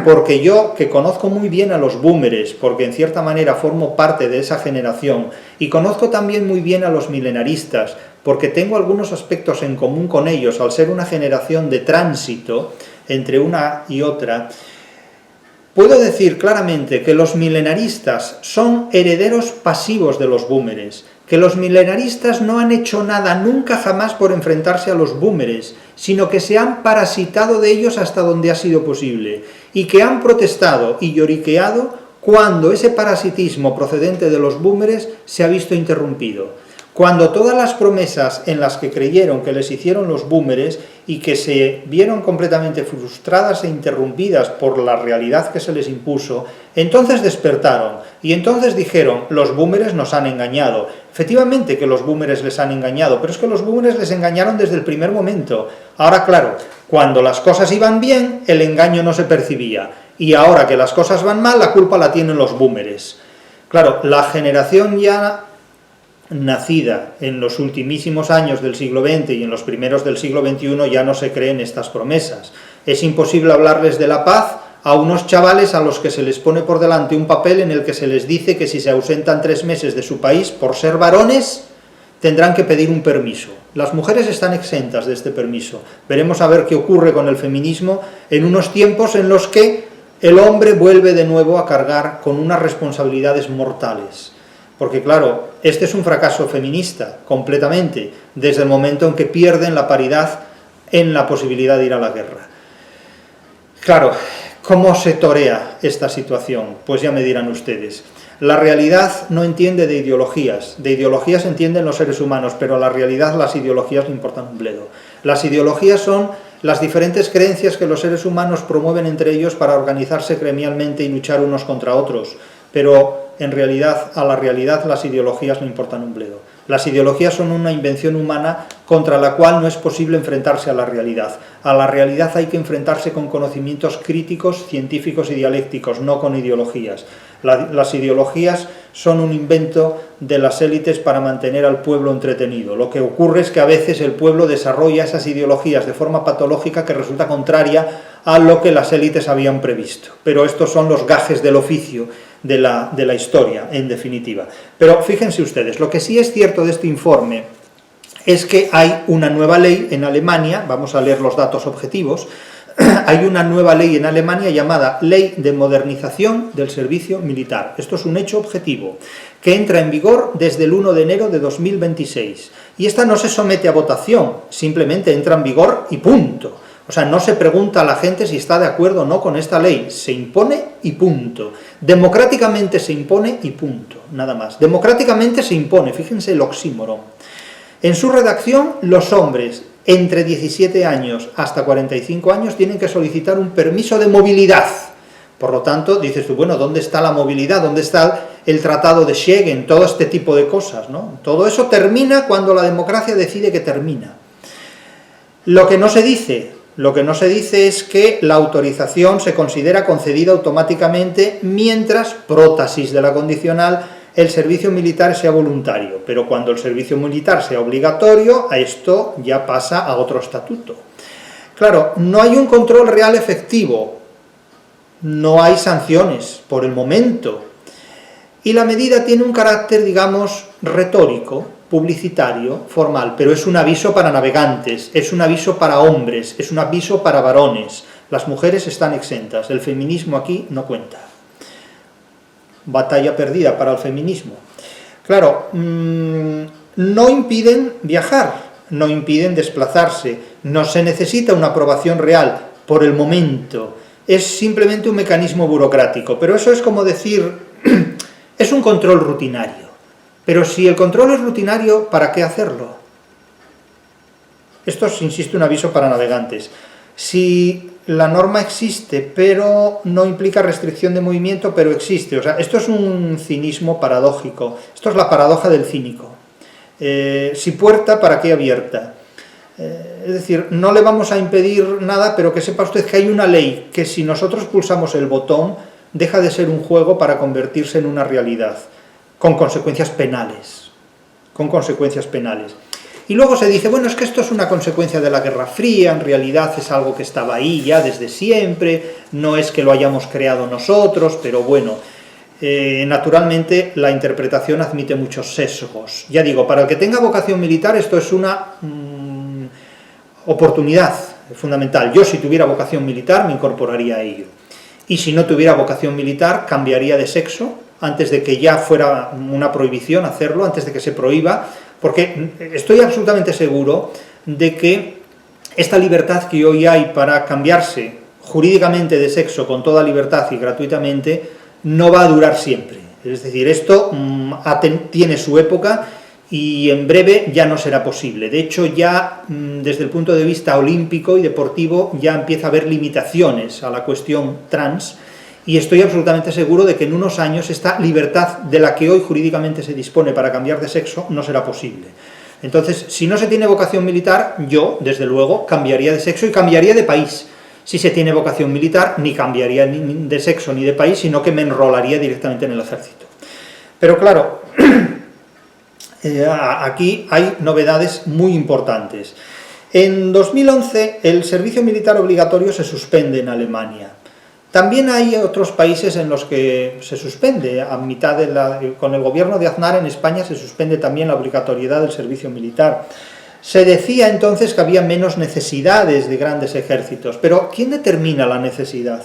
porque yo, que conozco muy bien a los boomers, porque en cierta manera formo parte de esa generación, y conozco también muy bien a los milenaristas, porque tengo algunos aspectos en común con ellos, al ser una generación de tránsito entre una y otra, puedo decir claramente que los milenaristas son herederos pasivos de los boomers, que los milenaristas no han hecho nada nunca jamás por enfrentarse a los boomers, sino que se han parasitado de ellos hasta donde ha sido posible, y que han protestado y lloriqueado cuando ese parasitismo procedente de los boomers se ha visto interrumpido. Cuando todas las promesas en las que creyeron que les hicieron los boomers y que se vieron completamente frustradas e interrumpidas por la realidad que se les impuso, entonces despertaron y entonces dijeron, los boomers nos han engañado. Efectivamente que los boomers les han engañado, pero es que los boomers les engañaron desde el primer momento. Ahora, claro, cuando las cosas iban bien, el engaño no se percibía, y ahora que las cosas van mal, la culpa la tienen los boomers. Claro, la generación ya nacida en los ultimísimos años del siglo XX y en los primeros del siglo XXI ya no se creen estas promesas. Es imposible hablarles de la paz a unos chavales a los que se les pone por delante un papel en el que se les dice que si se ausentan 3 meses de su país por ser varones, tendrán que pedir un permiso. Las mujeres están exentas de este permiso. Veremos a ver qué ocurre con el feminismo en unos tiempos en los que el hombre vuelve de nuevo a cargar con unas responsabilidades mortales. Porque claro, este es un fracaso feminista, completamente, desde el momento en que pierden la paridad en la posibilidad de ir a la guerra. Claro, ¿cómo se torea esta situación? Pues ya me dirán ustedes. La realidad no entiende de ideologías entienden los seres humanos, pero a la realidad las ideologías le importan un bledo. Las ideologías son las diferentes creencias que los seres humanos promueven entre ellos para organizarse gremialmente y luchar unos contra otros, pero en realidad, a la realidad las ideologías le importan un bledo. Las ideologías son una invención humana contra la cual no es posible enfrentarse a la realidad. A la realidad hay que enfrentarse con conocimientos críticos, científicos y dialécticos, no con ideologías. Las ideologías son un invento de las élites para mantener al pueblo entretenido. Lo que ocurre es que a veces el pueblo desarrolla esas ideologías de forma patológica que resulta contraria a lo que las élites habían previsto. Pero estos son los gajes del oficio de la historia, en definitiva. Pero fíjense ustedes, lo que sí es cierto de este informe es que hay una nueva ley en Alemania, vamos a leer los datos objetivos, hay una nueva ley en Alemania llamada Ley de Modernización del Servicio Militar. Esto es un hecho objetivo, que entra en vigor desde el 1 de enero de 2026. Y esta no se somete a votación, simplemente entra en vigor y punto. O sea, no se pregunta a la gente si está de acuerdo o no con esta ley, se impone y punto. Democráticamente se impone y punto, nada más. Democráticamente se impone, fíjense el oxímoron. En su redacción, los hombres entre 17 años hasta 45 años tienen que solicitar un permiso de movilidad. Por lo tanto, dices tú, bueno, ¿dónde está la movilidad? ¿Dónde está el Tratado de Schengen? Todo este tipo de cosas, ¿no? Todo eso termina cuando la democracia decide que termina. Lo que no se dice es que la autorización se considera concedida automáticamente mientras, prótesis de la condicional, el servicio militar sea voluntario, pero cuando el servicio militar sea obligatorio, a esto ya pasa a otro estatuto. Claro, no hay un control real efectivo, no hay sanciones por el momento, y la medida tiene un carácter, digamos, retórico, publicitario, formal, pero es un aviso para navegantes, es un aviso para hombres, es un aviso para varones. Las mujeres están exentas, el feminismo aquí no cuenta. Batalla perdida para el feminismo. Claro, no impiden viajar, no impiden desplazarse, no se necesita una aprobación real por el momento. es simplemente un mecanismo burocrático, pero eso es como decir, es un control rutinario. Pero si el control es rutinario, ¿para qué hacerlo? Esto es, insisto, un aviso para navegantes. Si la norma existe, pero no implica restricción de movimiento, pero existe, o sea, esto es un cinismo paradójico, esto es la paradoja del cínico. Si puerta, ¿para qué abierta? Es decir, no le vamos a impedir nada, pero que sepa usted que hay una ley que si nosotros pulsamos el botón, deja de ser un juego para convertirse en una realidad, con consecuencias penales. Con consecuencias penales. Y luego se dice, bueno, es que esto es una consecuencia de la Guerra Fría, en realidad es algo que estaba ahí ya desde siempre, no es que lo hayamos creado nosotros, pero bueno, naturalmente la interpretación admite muchos sesgos. Ya digo, para el que tenga vocación militar esto es una oportunidad fundamental. Yo, si tuviera vocación militar, me incorporaría a ello. Y si no tuviera vocación militar, cambiaría de sexo antes de que ya fuera una prohibición hacerlo, antes de que se prohíba, porque estoy absolutamente seguro de que esta libertad que hoy hay para cambiarse jurídicamente de sexo con toda libertad y gratuitamente no va a durar siempre. Es decir, esto tiene su época y en breve ya no será posible. De hecho, ya desde el punto de vista olímpico y deportivo ya empieza a haber limitaciones a la cuestión trans, y estoy absolutamente seguro de que en unos años esta libertad de la que hoy jurídicamente se dispone para cambiar de sexo no será posible. Entonces, si no se tiene vocación militar, yo, desde luego, cambiaría de sexo y cambiaría de país. Si se tiene vocación militar, ni cambiaría ni de sexo ni de país, sino que me enrolaría directamente en el ejército. Pero claro, aquí hay novedades muy importantes. En 2011 el servicio militar obligatorio se suspende en Alemania. También hay otros países en los que se suspende, con el gobierno de Aznar en España se suspende también la obligatoriedad del servicio militar. Se decía entonces que había menos necesidades de grandes ejércitos, pero ¿quién determina la necesidad?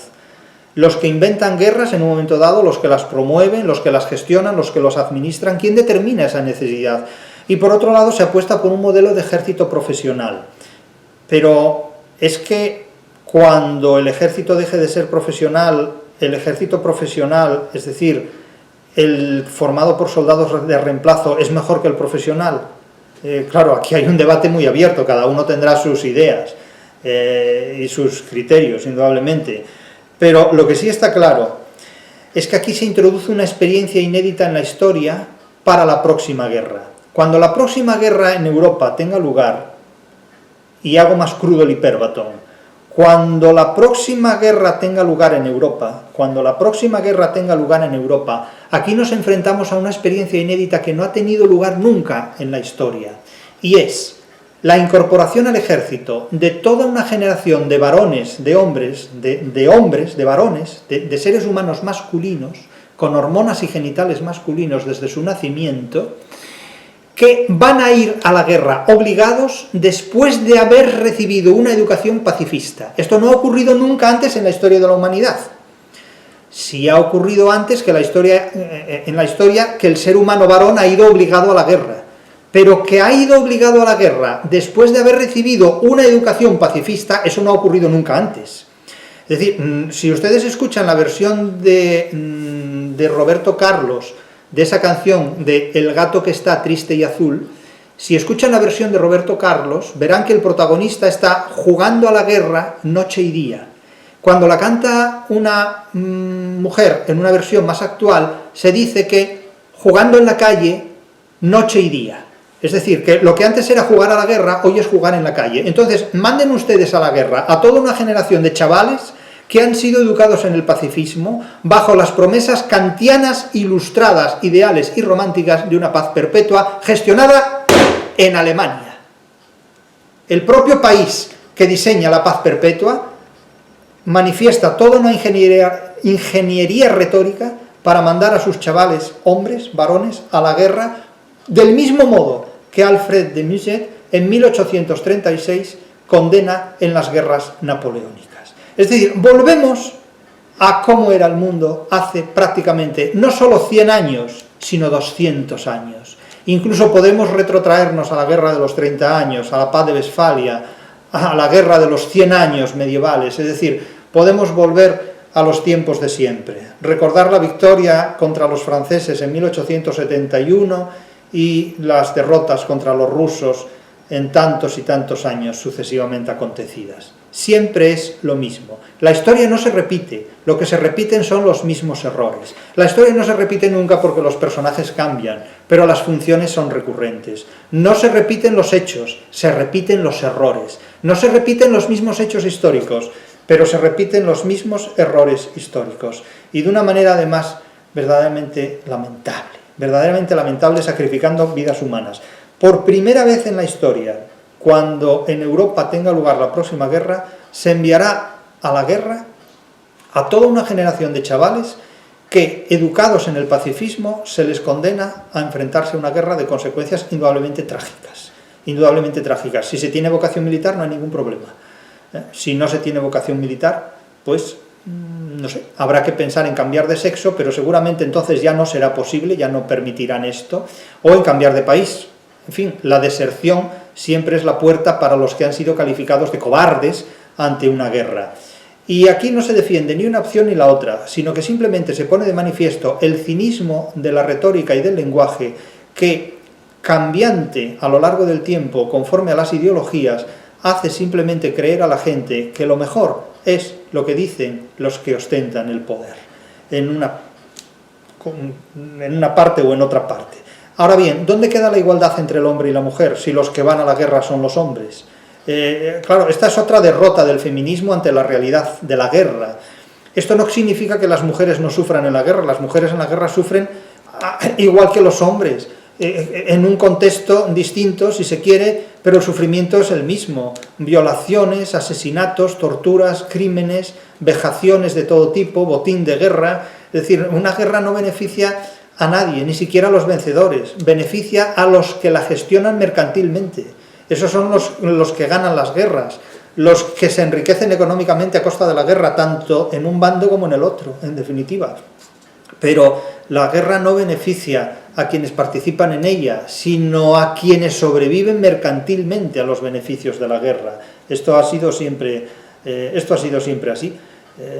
Los que inventan guerras en un momento dado, los que las promueven, los que las gestionan, los que los administran, ¿quién determina esa necesidad? Y por otro lado se apuesta por un modelo de ejército profesional. Pero es que cuando el ejército deje de ser profesional, el ejército profesional, es decir, el formado por soldados de reemplazo, es mejor que el profesional. Claro, aquí hay un debate muy abierto, cada uno tendrá sus ideas y sus criterios, indudablemente. Pero lo que sí está claro es que aquí se introduce una experiencia inédita en la historia para la próxima guerra. Cuando la próxima guerra en Europa tenga lugar, y hago más crudo el hiperbatón, cuando la próxima guerra tenga lugar en Europa, aquí nos enfrentamos a una experiencia inédita que no ha tenido lugar nunca en la historia, y es la incorporación al ejército de toda una generación de varones, de hombres, de varones, de seres humanos masculinos, con hormonas y genitales masculinos desde su nacimiento, que van a ir a la guerra obligados después de haber recibido una educación pacifista. Esto no ha ocurrido nunca antes en la historia de la humanidad. Sí ha ocurrido antes que en la historia que el ser humano varón ha ido obligado a la guerra, pero que ha ido obligado a la guerra después de haber recibido una educación pacifista, eso no ha ocurrido nunca antes. Es decir, si ustedes escuchan la versión de Roberto Carlos, de esa canción de El gato que está triste y azul, si escuchan la versión de Roberto Carlos, verán que el protagonista está jugando a la guerra noche y día. Cuando la canta una mujer en una versión más actual, se dice que jugando en la calle noche y día. Es decir, que lo que antes era jugar a la guerra, hoy es jugar en la calle. Entonces, manden ustedes a la guerra a toda una generación de chavales que han sido educados en el pacifismo bajo las promesas kantianas, ilustradas, ideales y románticas de una paz perpetua gestionada en Alemania. El propio país que diseña la paz perpetua manifiesta toda una ingeniería retórica para mandar a sus chavales, hombres, varones, a la guerra, del mismo modo que Alfred de Musset en 1836 condena en las guerras napoleónicas. Es decir, volvemos a cómo era el mundo hace prácticamente no solo 100 años, sino 200 años. Incluso podemos retrotraernos a la guerra de los 30 años, a la paz de Westfalia, a la guerra de los 100 años medievales. Es decir, Podemos volver a los tiempos de siempre, recordar la victoria contra los franceses en 1871 y las derrotas contra los rusos en tantos y tantos años sucesivamente acontecidas. Siempre es lo mismo. La historia no se repite, lo que se repiten son los mismos errores. La historia no se repite nunca porque los personajes cambian, pero las funciones son recurrentes. No se repiten los hechos, se repiten los errores. No se repiten los mismos hechos históricos, pero se repiten los mismos errores históricos. Y de una manera además verdaderamente lamentable, sacrificando vidas humanas. Por primera vez en la historia, cuando en Europa tenga lugar la próxima guerra, se enviará a la guerra a toda una generación de chavales que, educados en el pacifismo, se les condena a enfrentarse a una guerra de consecuencias indudablemente trágicas. Indudablemente trágicas. Si se tiene vocación militar no hay ningún problema. Si no se tiene vocación militar, pues no sé, habrá que pensar en cambiar de sexo, pero seguramente entonces ya no será posible, ya no permitirán esto, o en cambiar de país. En fin, la deserción siempre es la puerta para los que han sido calificados de cobardes ante una guerra. Y aquí no se defiende ni una opción ni la otra, sino que simplemente se pone de manifiesto el cinismo de la retórica y del lenguaje que, cambiante a lo largo del tiempo, conforme a las ideologías, hace simplemente creer a la gente que lo mejor es lo que dicen los que ostentan el poder, en una parte o en otra parte. Ahora bien, ¿dónde queda la igualdad entre el hombre y la mujer si los que van a la guerra son los hombres? Claro, esta es otra derrota del feminismo ante la realidad de la guerra. Esto no significa que las mujeres no sufran en la guerra, las mujeres en la guerra sufren igual que los hombres, en un contexto distinto, si se quiere, pero el sufrimiento es el mismo. Violaciones, asesinatos, torturas, crímenes, vejaciones de todo tipo, botín de guerra. Es decir, una guerra no beneficia a nadie, ni siquiera a los vencedores, beneficia a los que la gestionan mercantilmente. Esos son los que ganan las guerras, los que se enriquecen económicamente a costa de la guerra, tanto en un bando como en el otro, en definitiva. Pero la guerra no beneficia a quienes participan en ella, sino a quienes sobreviven mercantilmente a los beneficios de la guerra. Esto ha sido siempre así.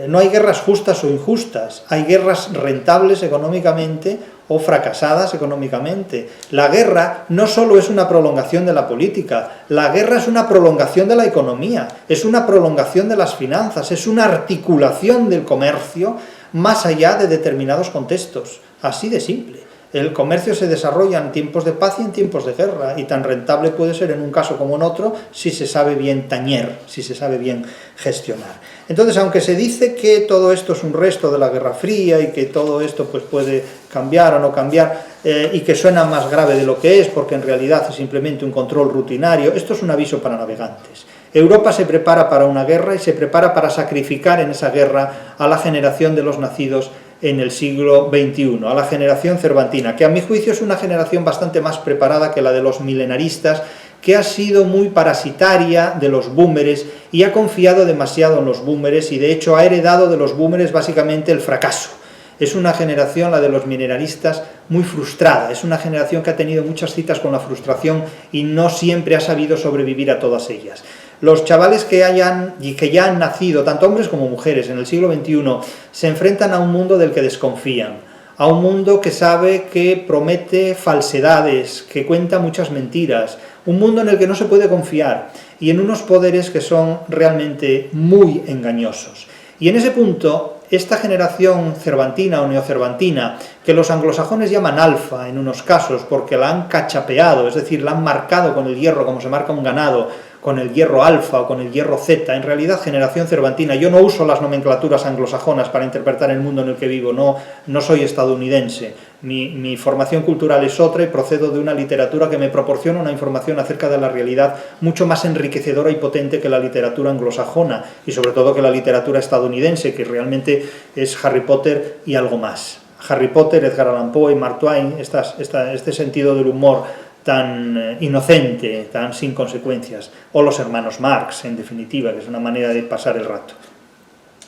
No hay guerras justas o injustas, hay guerras rentables económicamente o fracasadas económicamente. La guerra no solo es una prolongación de la política, la guerra es una prolongación de la economía, es una prolongación de las finanzas, es una articulación del comercio más allá de determinados contextos, así de simple. El comercio se desarrolla en tiempos de paz y en tiempos de guerra, y tan rentable puede ser en un caso como en otro si se sabe bien tañer, si se sabe bien gestionar. Entonces, aunque se dice que todo esto es un resto de la Guerra Fría y que todo esto pues, puede cambiar o no cambiar, y que suena más grave de lo que es, porque en realidad es simplemente un control rutinario, esto es un aviso para navegantes. Europa se prepara para una guerra y se prepara para sacrificar en esa guerra a la generación de los nacidos en el siglo XXI, a la generación cervantina, que a mi juicio es una generación bastante más preparada que la de los milenaristas, que ha sido muy parasitaria de los búmeres y ha confiado demasiado en los búmeres y de hecho ha heredado de los búmeres básicamente el fracaso. Es una generación, la de los milenaristas, muy frustrada, es una generación que ha tenido muchas citas con la frustración y no siempre ha sabido sobrevivir a todas ellas. Los chavales que ya han nacido, tanto hombres como mujeres, en el siglo XXI, se enfrentan a un mundo del que desconfían, a un mundo que sabe que promete falsedades, que cuenta muchas mentiras, un mundo en el que no se puede confiar y en unos poderes que son realmente muy engañosos. Y en ese punto, esta generación cervantina o neocervantina, que los anglosajones llaman alfa en unos casos porque la han cachapeado, es decir, la han marcado con el hierro como se marca un ganado, con el hierro alfa o con el hierro zeta, en realidad generación cervantina. Yo no uso las nomenclaturas anglosajonas para interpretar el mundo en el que vivo, no soy estadounidense, mi formación cultural es otra y procedo de una literatura que me proporciona una información acerca de la realidad mucho más enriquecedora y potente que la literatura anglosajona y sobre todo que la literatura estadounidense, que realmente es Harry Potter y algo más. Harry Potter, Edgar Allan Poe y Mark Twain, este sentido del humor tan inocente, tan sin consecuencias, o los hermanos Marx, en definitiva, que es una manera de pasar el rato,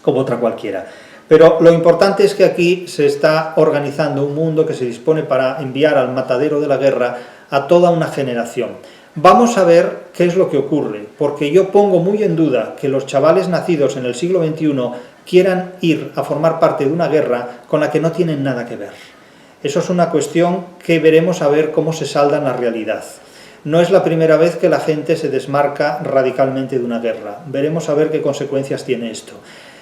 como otra cualquiera. Pero lo importante es que aquí se está organizando un mundo que se dispone para enviar al matadero de la guerra a toda una generación. Vamos a ver qué es lo que ocurre, porque yo pongo muy en duda que los chavales nacidos en el siglo XXI quieran ir a formar parte de una guerra con la que no tienen nada que ver. Eso es una cuestión que veremos a ver cómo se salda en la realidad. No es la primera vez que la gente se desmarca radicalmente de una guerra. Veremos a ver qué consecuencias tiene esto.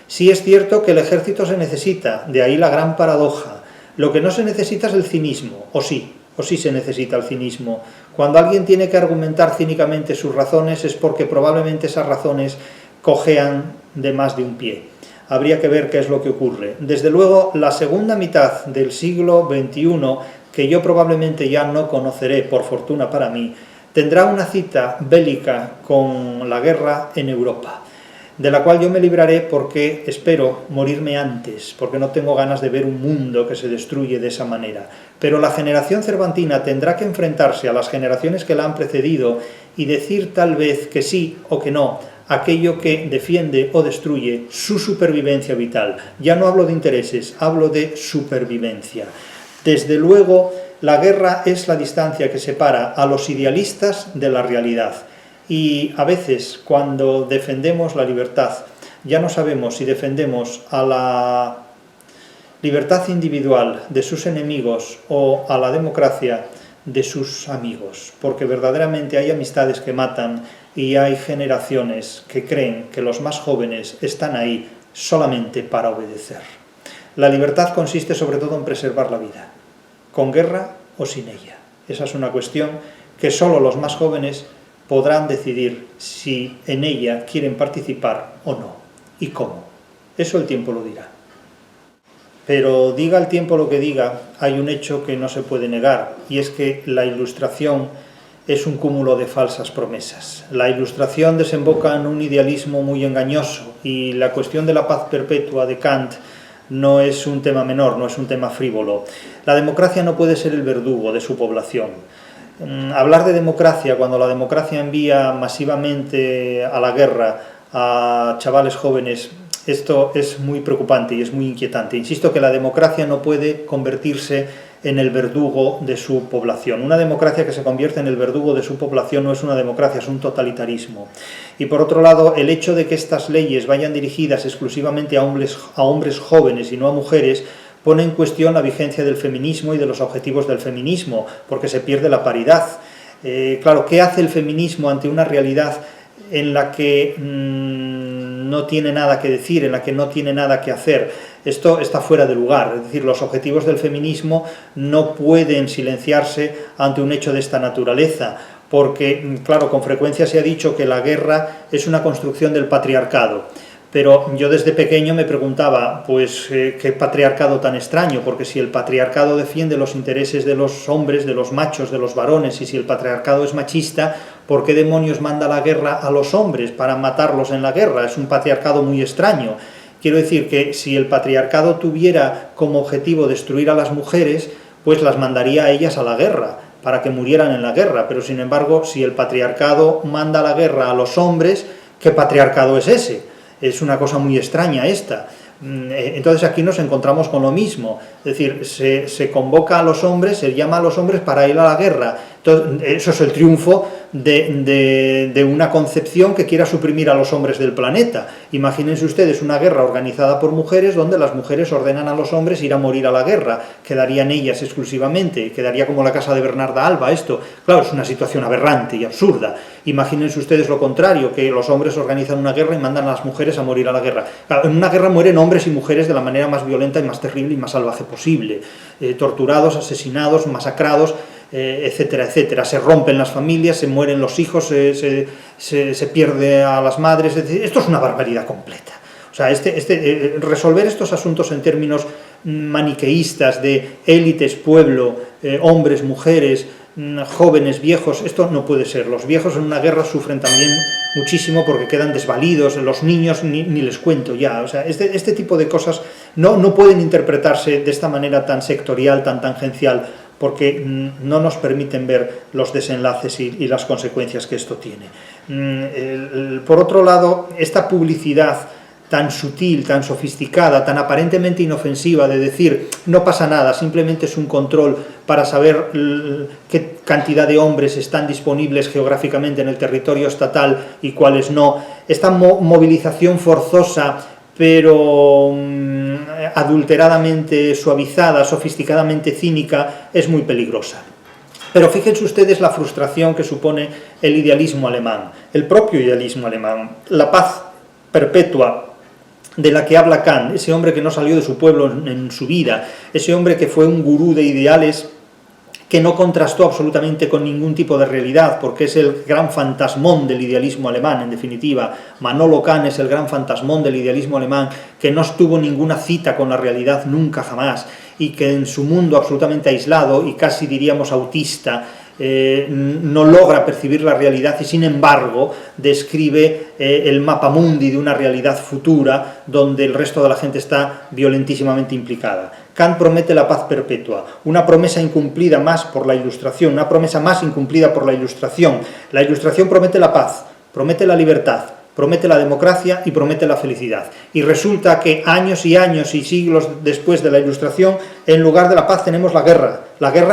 Sí es cierto que el ejército se necesita, de ahí la gran paradoja. Lo que no se necesita es el cinismo, o sí se necesita el cinismo. Cuando alguien tiene que argumentar cínicamente sus razones es porque probablemente esas razones cojean de más de un pie. Habría que ver qué es lo que ocurre. Desde luego, la segunda mitad del siglo XXI, que yo probablemente ya no conoceré, por fortuna para mí, tendrá una cita bélica con la guerra en Europa, de la cual yo me libraré porque espero morirme antes, porque no tengo ganas de ver un mundo que se destruye de esa manera. Pero la generación cervantina tendrá que enfrentarse a las generaciones que la han precedido y decir tal vez que sí o que no, aquello que defiende o destruye su supervivencia vital. Ya no hablo de intereses, hablo de supervivencia. Desde luego, la guerra es la distancia que separa a los idealistas de la realidad. Y a veces, cuando defendemos la libertad, ya no sabemos si defendemos a la libertad individual de sus enemigos o a la democracia de sus amigos, porque verdaderamente hay amistades que matan y hay generaciones que creen que los más jóvenes están ahí solamente para obedecer. La libertad consiste sobre todo en preservar la vida, con guerra o sin ella. Esa es una cuestión que solo los más jóvenes podrán decidir si en ella quieren participar o no, y cómo. Eso el tiempo lo dirá. Pero diga el tiempo lo que diga, hay un hecho que no se puede negar, y es que la Ilustración es un cúmulo de falsas promesas. La Ilustración desemboca en un idealismo muy engañoso, y la cuestión de la paz perpetua de Kant no es un tema menor, no es un tema frívolo. La democracia no puede ser el verdugo de su población. Hablar de democracia cuando la democracia envía masivamente a la guerra a chavales jóvenes, esto es muy preocupante y es muy inquietante. Insisto que la democracia no puede convertirse en el verdugo de su población. Una democracia que se convierte en el verdugo de su población no es una democracia, es un totalitarismo. Y por otro lado, el hecho de que estas leyes vayan dirigidas exclusivamente a hombres jóvenes y no a mujeres pone en cuestión la vigencia del feminismo y de los objetivos del feminismo, porque se pierde la paridad. Claro, ¿qué hace el feminismo ante una realidad en la que no tiene nada que decir, en la que no tiene nada que hacer? Esto está fuera de lugar, es decir, los objetivos del feminismo no pueden silenciarse ante un hecho de esta naturaleza, porque, claro, con frecuencia se ha dicho que la guerra es una construcción del patriarcado. Pero yo desde pequeño me preguntaba, pues, qué patriarcado tan extraño, porque si el patriarcado defiende los intereses de los hombres, de los machos, de los varones, y si el patriarcado es machista, ¿por qué demonios manda la guerra a los hombres para matarlos en la guerra? Es un patriarcado muy extraño. Quiero decir que si el patriarcado tuviera como objetivo destruir a las mujeres, pues las mandaría a ellas a la guerra, para que murieran en la guerra. Pero sin embargo, si el patriarcado manda la guerra a los hombres, ¿qué patriarcado es ese? Es una cosa muy extraña esta. Entonces aquí nos encontramos con lo mismo, es decir, se convoca a los hombres, se llama a los hombres para ir a la guerra. Entonces, eso es el triunfo de una concepción que quiera suprimir a los hombres del planeta. Imagínense ustedes una guerra organizada por mujeres donde las mujeres ordenan a los hombres ir a morir a la guerra, quedarían ellas exclusivamente, quedaría como la casa de Bernarda Alba esto. Claro, es una situación aberrante y absurda. Imagínense ustedes lo contrario, que los hombres organizan una guerra y mandan a las mujeres a morir a la guerra. Claro, en una guerra mueren hombres y mujeres de la manera más violenta y más terrible y más salvaje posible, torturados, asesinados, masacrados, etcétera, etcétera. Se rompen las familias, se mueren los hijos, se pierde a las madres. Esto es una barbaridad completa. O sea, resolver estos asuntos en términos maniqueístas de élites, pueblo, hombres, mujeres, jóvenes, viejos, esto no puede ser. Los viejos en una guerra sufren también muchísimo porque quedan desvalidos, los niños ni les cuento ya. O sea, este tipo de cosas no pueden interpretarse de esta manera tan sectorial, tan tangencial, porque no nos permiten ver los desenlaces y las consecuencias que esto tiene. Por otro lado, esta publicidad tan sutil, tan sofisticada, tan aparentemente inofensiva, de decir no pasa nada, simplemente es un control para saber qué cantidad de hombres están disponibles geográficamente en el territorio estatal y cuáles no. Esta movilización forzosa, pero adulteradamente suavizada, sofisticadamente cínica, es muy peligrosa. Pero fíjense ustedes la frustración que supone el idealismo alemán, el propio idealismo alemán, la paz perpetua de la que habla Kant, ese hombre que no salió de su pueblo en su vida, ese hombre que fue un gurú de ideales que no contrastó absolutamente con ningún tipo de realidad, porque es el gran fantasmón del idealismo alemán, en definitiva. Manolo Kant es el gran fantasmón del idealismo alemán, que no tuvo ninguna cita con la realidad nunca jamás, y que en su mundo absolutamente aislado y casi diríamos autista, no logra percibir la realidad y sin embargo describe el mapa mundi de una realidad futura donde el resto de la gente está violentísimamente implicada. Kant promete la paz perpetua, una promesa incumplida más por la Ilustración, una promesa más incumplida por la Ilustración. La Ilustración promete la paz, promete la libertad, promete la democracia y promete la felicidad. Y resulta que años y años y siglos después de la Ilustración, en lugar de la paz tenemos la guerra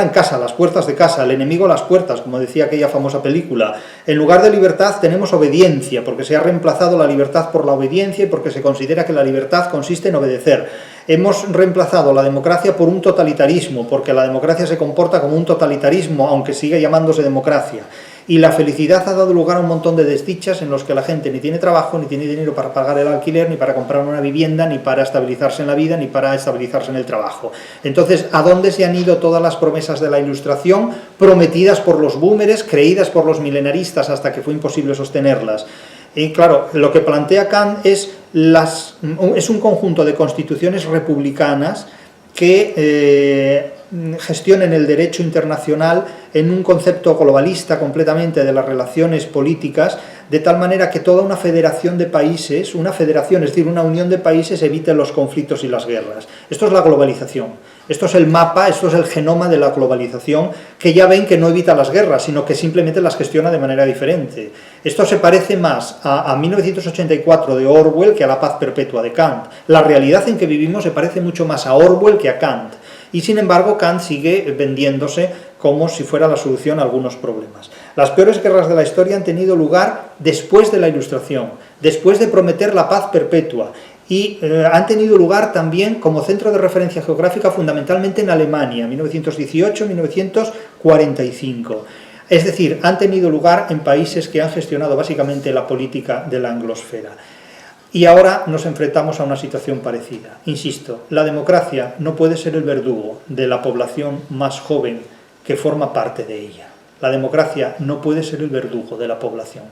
en casa, las puertas de casa, el enemigo a las puertas, como decía aquella famosa película. En lugar de libertad tenemos obediencia, porque se ha reemplazado la libertad por la obediencia y porque se considera que la libertad consiste en obedecer. Hemos reemplazado la democracia por un totalitarismo, porque la democracia se comporta como un totalitarismo, aunque siga llamándose democracia. Y la felicidad ha dado lugar a un montón de desdichas en los que la gente ni tiene trabajo, ni tiene dinero para pagar el alquiler, ni para comprar una vivienda, ni para estabilizarse en la vida, ni para estabilizarse en el trabajo. Entonces, ¿a dónde se han ido todas las promesas de la Ilustración, prometidas por los búmeres, creídas por los milenaristas hasta que fue imposible sostenerlas? Y claro, lo que plantea Kant es un conjunto de constituciones republicanas que gestionen el derecho internacional en un concepto globalista completamente de las relaciones políticas, de tal manera que toda una federación de países, una federación, es decir, una unión de países, evite los conflictos y las guerras. Esto es la globalización, esto es el mapa, esto es el genoma de la globalización, que ya ven que no evita las guerras, sino que simplemente las gestiona de manera diferente. Esto se parece más a 1984 de Orwell que a la paz perpetua de Kant. La realidad en que vivimos se parece mucho más a Orwell que a Kant. Y sin embargo Kant sigue vendiéndose como si fuera la solución a algunos problemas. Las peores guerras de la historia han tenido lugar después de la Ilustración, después de prometer la paz perpetua, y han tenido lugar también como centro de referencia geográfica fundamentalmente en Alemania, 1918-1945. Es decir, han tenido lugar en países que han gestionado básicamente la política de la anglosfera. Y ahora nos enfrentamos a una situación parecida. Insisto, la democracia no puede ser el verdugo de la población más joven que forma parte de ella. La democracia no puede ser el verdugo de la población.